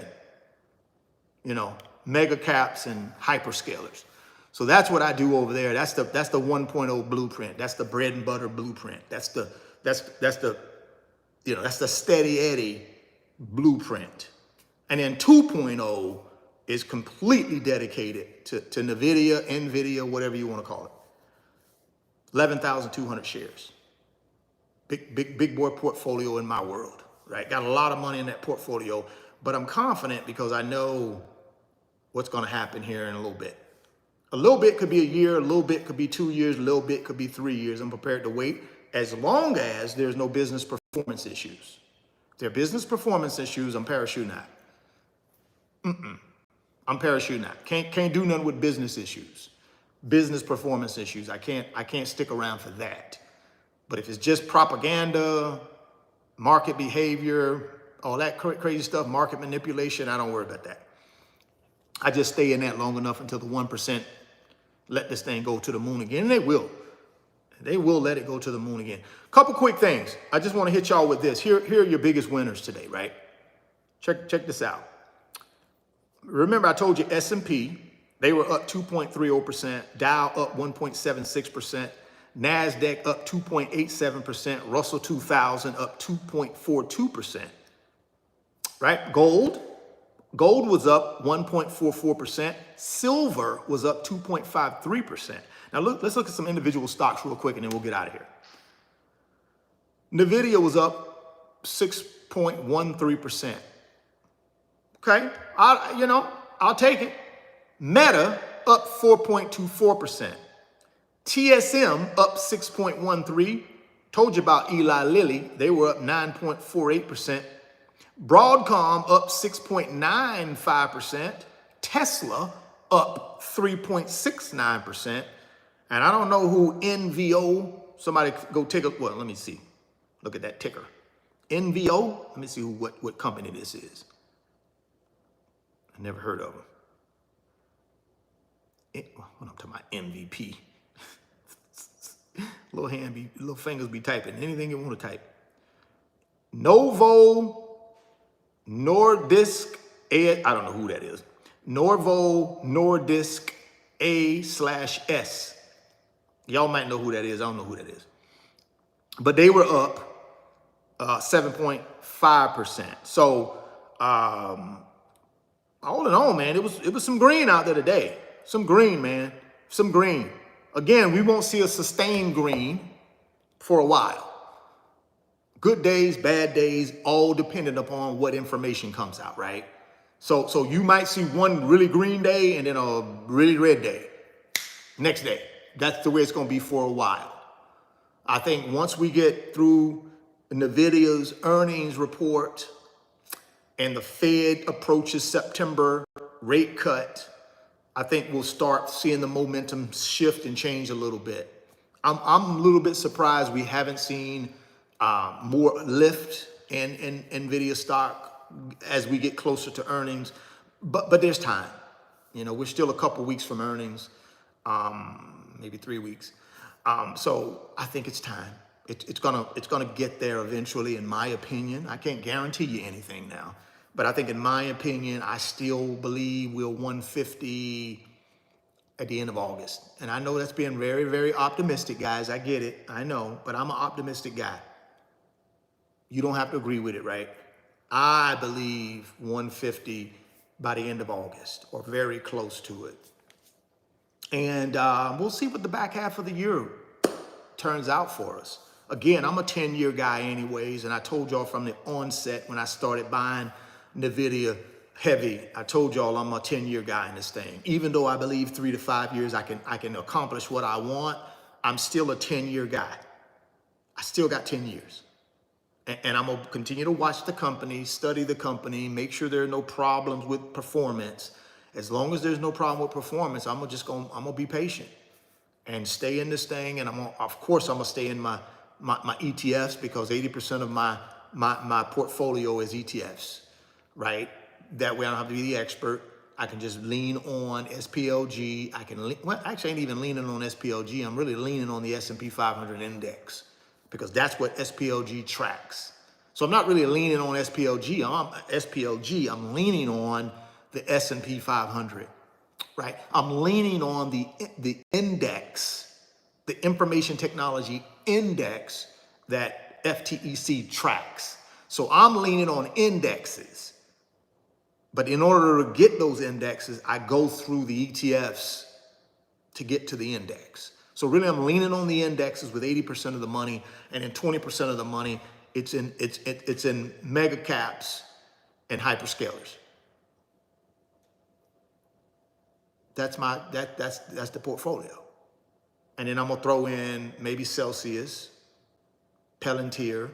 mega caps and hyperscalers. So that's what I do over there. That's the 1.0 blueprint. That's the bread and butter blueprint. That's the steady Eddie blueprint. And then 2.0 is completely dedicated to NVIDIA, whatever you want to call it. 11,200 shares. Big boy portfolio in my world, right? Got a lot of money in that portfolio, but I'm confident because I know what's going to happen here in a little bit. A little bit could be a year, a little bit could be 2 years, a little bit could be 3 years. I'm prepared to wait as long as there's no business performance issues. If there are business performance issues, I'm parachuting out. I'm parachuting out. Can't do nothing with business issues, business performance issues. I can't stick around for that. But if it's just propaganda, market behavior, all that crazy stuff, market manipulation, I don't worry about that. I just stay in that long enough until the 1% let this thing go to the moon again. And they will. They will let it go to the moon again. Couple quick things. I just want to hit y'all with this. Here are your biggest winners today, right? Check this out. Remember, I told you S&P, they were up 2.30%, Dow up 1.76%, NASDAQ up 2.87%, Russell 2000 up 2.42%, right? Gold was up 1.44%. Silver was up 2.53%. Now let's look at some individual stocks real quick and then we'll get out of here. NVIDIA was up 6.13%. Okay, I'll take it. Meta up 4.24%. TSM up 6.13%. Told you about Eli Lilly. They were up 9.48%. Broadcom up 6.95%. Tesla up 3.69%. And I don't know who NVO, somebody go take a, well, let me see. Look at that ticker. NVO, let me see what company this is. I never heard of them. What I'm talking about, MVP. Little fingers be typing anything you want to type. Novo Nordisk, I don't know who that is. Novo Nordisk A/S. Y'all might know who that is. I don't know who that is. But they were up 7.5%. So all in all, man, it was some green out there today. Some green, man. Some green. Again, we won't see a sustained green for a while. Good days, bad days, all dependent upon what information comes out, right? So you might see one really green day and then a really red day. Next day. That's the way it's going to be for a while. I think once we get through NVIDIA's earnings report and the Fed approaches September rate cut, I think we'll start seeing the momentum shift and change a little bit. I'm a little bit surprised we haven't seen more lift in NVIDIA stock as we get closer to earnings, but there's time. We're still a couple weeks from earnings, maybe 3 weeks. So I think it's time. It's gonna get there eventually, in my opinion. I can't guarantee you anything now. But I think in my opinion, I still believe we're 150 at the end of August. And I know that's being very, very optimistic, guys. I get it. I know, but I'm an optimistic guy. You don't have to agree with it, right? I believe 150 by the end of August or very close to it. And we'll see what the back half of the year turns out for us. Again, I'm a 10-year guy anyways. And I told y'all from the onset when I started buying NVIDIA heavy, I told y'all I'm a 10-year guy in this thing. Even though I believe 3 to 5 years I can accomplish what I want, I'm still a 10-year guy. I still got 10 years. And I'm gonna continue to watch the company, study the company, make sure there are no problems with performance. As long as there's no problem with performance, I'm gonna be patient and stay in this thing. And of course I'm gonna stay in my ETFs because 80% of my portfolio is ETFs. Right? That way I don't have to be the expert. I can just lean on SPLG. Actually I ain't even leaning on SPLG. I'm really leaning on the S&P 500 index because that's what SPLG tracks. So I'm not really leaning on SPLG. I'm leaning on the S&P 500, right? I'm leaning on the index, the information technology index that FTEC tracks. So I'm leaning on indexes. But in order to get those indexes, I go through the ETFs to get to the index. So really I'm leaning on the indexes with 80% of the money, and then 20% of the money, it's in mega caps and hyperscalers. That's the portfolio. And then I'm gonna throw in maybe Celsius, Palantir,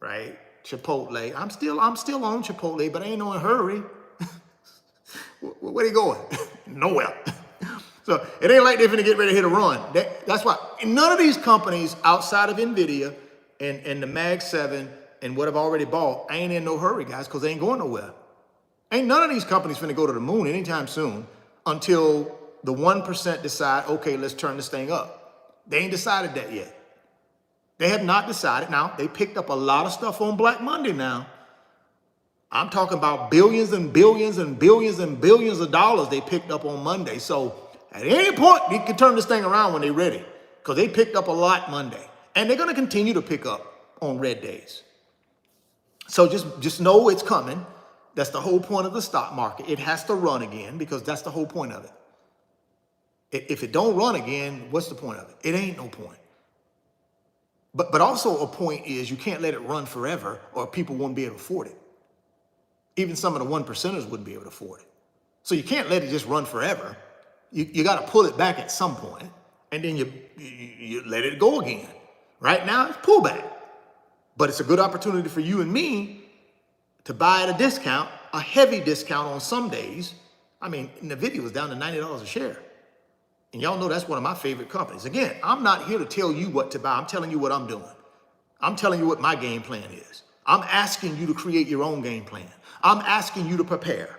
right? Chipotle. I'm still on Chipotle, but I ain't no hurry. Where they going? Nowhere. So it ain't like they're gonna get ready to hit a run. That's why none of these companies outside of NVIDIA and the Mag 7 and what I've already bought, I ain't in no hurry, guys, because they ain't going nowhere. Ain't none of these companies finna go to the moon anytime soon until the 1% decide, okay, let's turn this thing up. They ain't decided that yet. They have not decided. Now, they picked up a lot of stuff on Black Monday now. I'm talking about billions and billions and billions and billions of dollars they picked up on Monday. So at any point, they can turn this thing around when they're ready, because they picked up a lot Monday. And they're going to continue to pick up on red days. So just know it's coming. That's the whole point of the stock market. It has to run again, because that's the whole point of it. If it don't run again, what's the point of it? It ain't no point. But also a point is you can't let it run forever or people won't be able to afford it. Even some of the 1%ers wouldn't be able to afford it. So you can't let it just run forever. You got to pull it back at some point, and then you let it go again. Right now, it's pullback. But it's a good opportunity for you and me to buy at a discount, a heavy discount on some days. I mean, NVIDIA was down to $90 a share. And y'all know that's one of my favorite companies. Again, I'm not here to tell you what to buy. I'm telling you what I'm doing. I'm telling you what my game plan is. I'm asking you to create your own game plan. I'm asking you to prepare.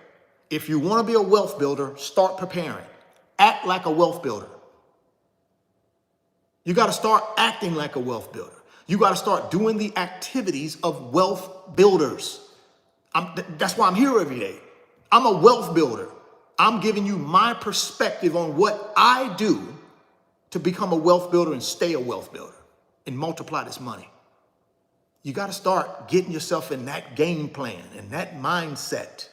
If you want to be a wealth builder, start preparing. Act like a wealth builder. You got to start acting like a wealth builder. You got to start doing the activities of wealth builders. That's why I'm here every day. I'm a wealth builder. I'm giving you my perspective on what I do to become a wealth builder and stay a wealth builder and multiply this money. You got to start getting yourself in that game plan and that mindset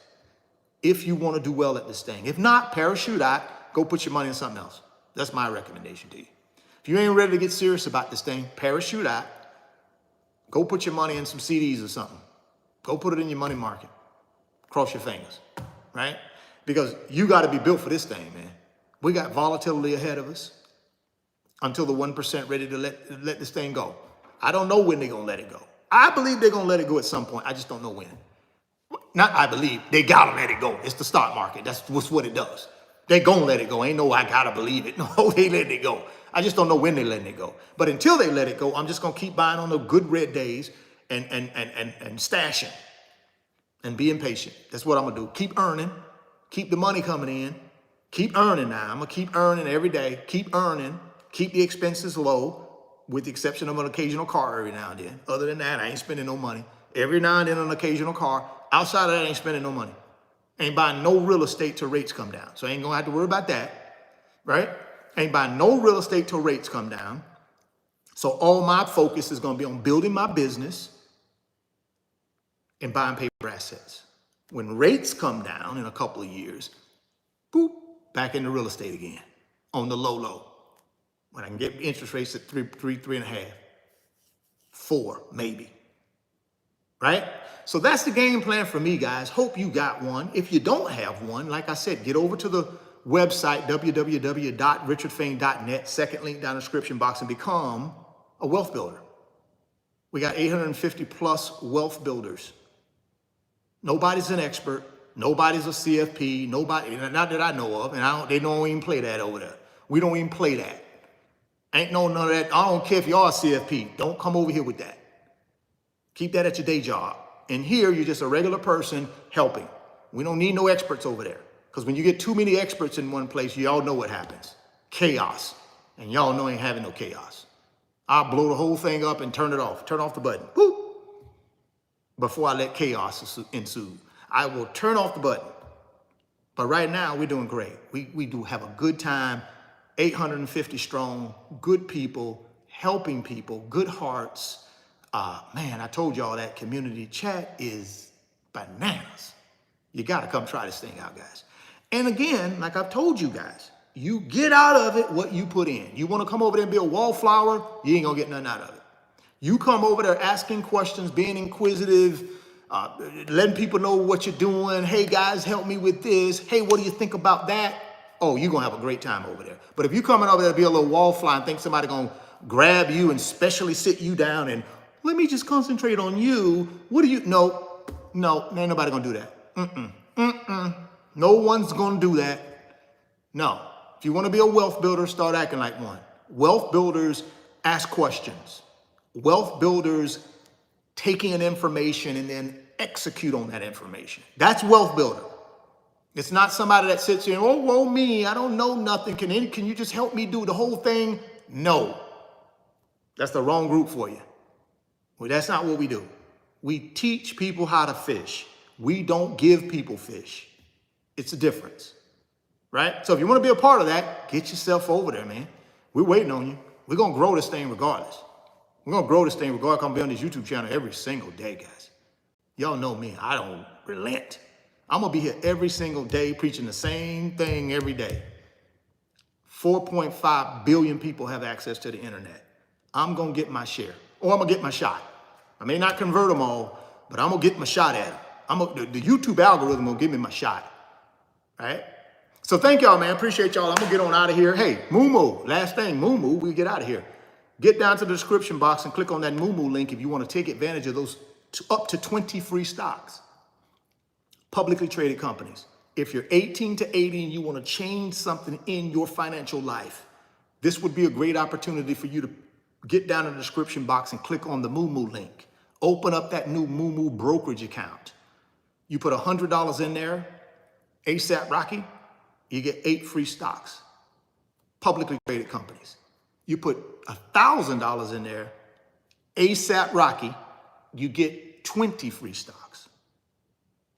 if you want to do well at this thing. If not, parachute out, go put your money in something else. That's my recommendation to you. If you ain't ready to get serious about this thing, parachute out, go put your money in some CDs or something. Go put it in your money market. Cross your fingers, right? Because you got to be built for this thing, man. We got volatility ahead of us until the 1% ready to let this thing go. I don't know when they're going to let it go. I believe they're going to let it go at some point. I just don't know when. Not I believe. They got to let it go. It's the stock market. That's what it does. They're going to let it go. Ain't no I got to believe it. No, they letting it go. I just don't know when they're letting it go. But until they let it go, I'm just going to keep buying on the good red days and stashing and being patient. That's what I'm going to do. Keep earning. Keep the money coming in. Keep earning now. I'm going to keep earning every day. Keep earning. Keep the expenses low, with the exception of an occasional car every now and then. Other than that, I ain't spending no money. Every now and then an occasional car. Outside of that, I ain't spending no money. Ain't buying no real estate till rates come down. So I ain't going to have to worry about that, right? Ain't buying no real estate till rates come down. So all my focus is going to be on building my business and buying paper assets. When rates come down in a couple of years, boop, back into real estate again on the low. When I can get interest rates at 3.5, 4, maybe. Right? So that's the game plan for me, guys. Hope you got one. If you don't have one, like I said, get over to the website, www.richardfain.net, second link down in the description box, and become a wealth builder. We got 850 plus wealth builders. Nobody's an expert. Nobody's a CFP. Nobody, not that I know of, and they don't even play that over there. We don't even play that. Ain't none of that. I don't care if you are a CFP. Don't come over here with that. Keep that at your day job. And here, you're just a regular person helping. We don't need no experts over there. Because when you get too many experts in one place, y'all know what happens. Chaos. And y'all know ain't having no chaos. I'll blow the whole thing up and turn it off. Turn off the button. Boop. Before I let chaos ensue. I will turn off the button. But right now, we're doing great. We do have a good time. 850 strong, good people, helping people, good hearts. Man, I told y'all that community chat is bananas. You got to come try this thing out, guys. And again, like I've told you guys, you get out of it what you put in. You want to come over there and be a wallflower, you ain't going to get nothing out of it. You come over there asking questions, being inquisitive, letting people know what you're doing. Hey, guys, help me with this. Hey, what do you think about that? Oh, you're going to have a great time over there. But if you're coming over there to be a little wallflower and think somebody going to grab you and specially sit you down and let me just concentrate on you, what do you, no, ain't nobody going to do that. No one's going to do that. No. If you want to be a wealth builder, start acting like one. Wealth builders ask questions. Wealth builders taking in information and then execute on that information. That's wealth builder. It's not somebody that sits here and, oh, woe me, I don't know nothing. Can you just help me do the whole thing? No. That's the wrong group for you. Well, that's not what we do. We teach people how to fish. We don't give people fish. It's a difference, right? So if you want to be a part of that, get yourself over there, man. We're waiting on you. We're going to grow this thing regardless. We're going to grow this thing regardless. I'm going to be on this YouTube channel every single day, guys. Y'all know me. I don't relent. I'm going to be here every single day preaching the same thing every day. 4.5 billion people have access to the internet. I'm going to get my share, or I'm going to get my shot. I may not convert them all, but I'm going to get my shot at them. The YouTube algorithm will give me my shot, right? So thank y'all, man. Appreciate y'all. I'm going to get on out of here. Hey, Moo, last thing, Moo, we get out of here. Get down to the description box and click on that Moo link if you want to take advantage of those up to 20 free stocks. Publicly traded companies. If you're 18 to 80 and you want to change something in your financial life, this would be a great opportunity for you to get down in the description box and click on the Moo link. Open up that new Moo brokerage account. You put $100 in there, ASAP Rocky, you get 8 free stocks. Publicly traded companies. You put $1,000 in there, ASAP Rocky, you get 20 free stocks.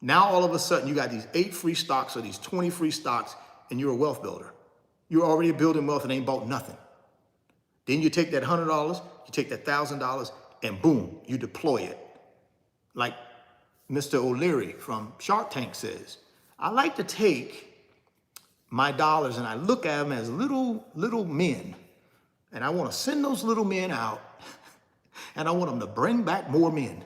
Now, all of a sudden, you got these 8 free stocks or these 20 free stocks, and you're a wealth builder. You're already building wealth and ain't bought nothing. Then you take that $100, you take that $1,000, and boom, you deploy it. Like Mr. O'Leary from Shark Tank says, I like to take my dollars and I look at them as little men. And I want to send those little men out and I want them to bring back more men.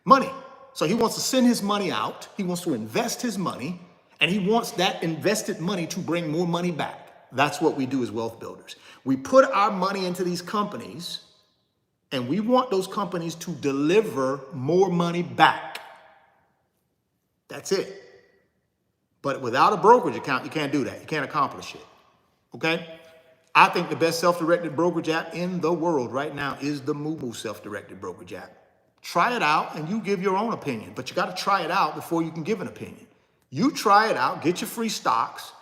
Money. So he wants to send his money out. He wants to invest his money and he wants that invested money to bring more money back. That's what we do as wealth builders. We put our money into these companies and we want those companies to deliver more money back. That's it. But without a brokerage account, you can't do that. You can't accomplish it. Okay? I think the best self-directed brokerage app in the world right now is the Moo self-directed brokerage app. Try it out and you give your own opinion, but you got to try it out before you can give an opinion. You try it out, get your free stocks,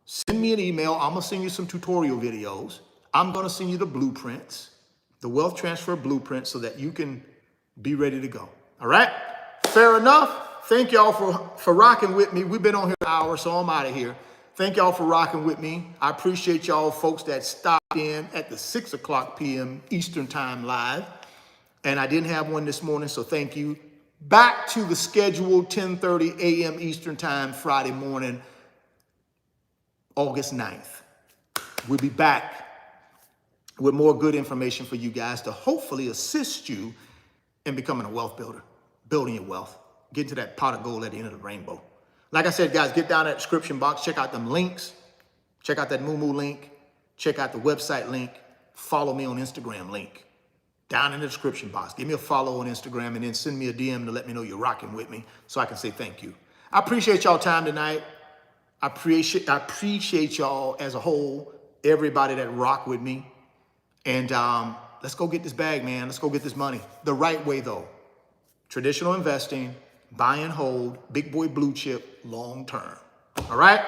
send me an email. I'm going to send you some tutorial videos. I'm going to send you the blueprints, the wealth transfer blueprint so that you can be ready to go. All right? Fair enough. Thank y'all for rocking with me. We've been on here an hour, so I'm out of here. Thank y'all for rocking with me. I appreciate y'all folks that stopped in at the 6 o'clock p.m. Eastern Time live. And I didn't have one this morning, so thank you. Back to the scheduled 10:30 a.m. Eastern Time Friday morning, August 9th. We'll be back with more good information for you guys to hopefully assist you in becoming a wealth builder, building your wealth, getting to that pot of gold at the end of the rainbow. Like I said, guys, get down in that description box, check out them links, check out that Moo link, check out the website link, follow me on Instagram link. Down in the description box. Give me a follow on Instagram and then send me a DM to let me know you're rocking with me so I can say thank you. I appreciate y'all time tonight. I appreciate y'all as a whole, everybody that rock with me. And let's go get this bag, man. Let's go get this money. The right way, though. Traditional investing, buy and hold, big boy blue chip, long term. All right?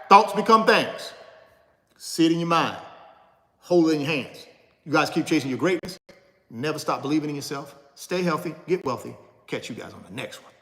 Thoughts become things. See it in your mind. Hold it in your hands. You guys keep chasing your greatness. Never stop believing in yourself. Stay healthy, get wealthy. Catch you guys on the next one.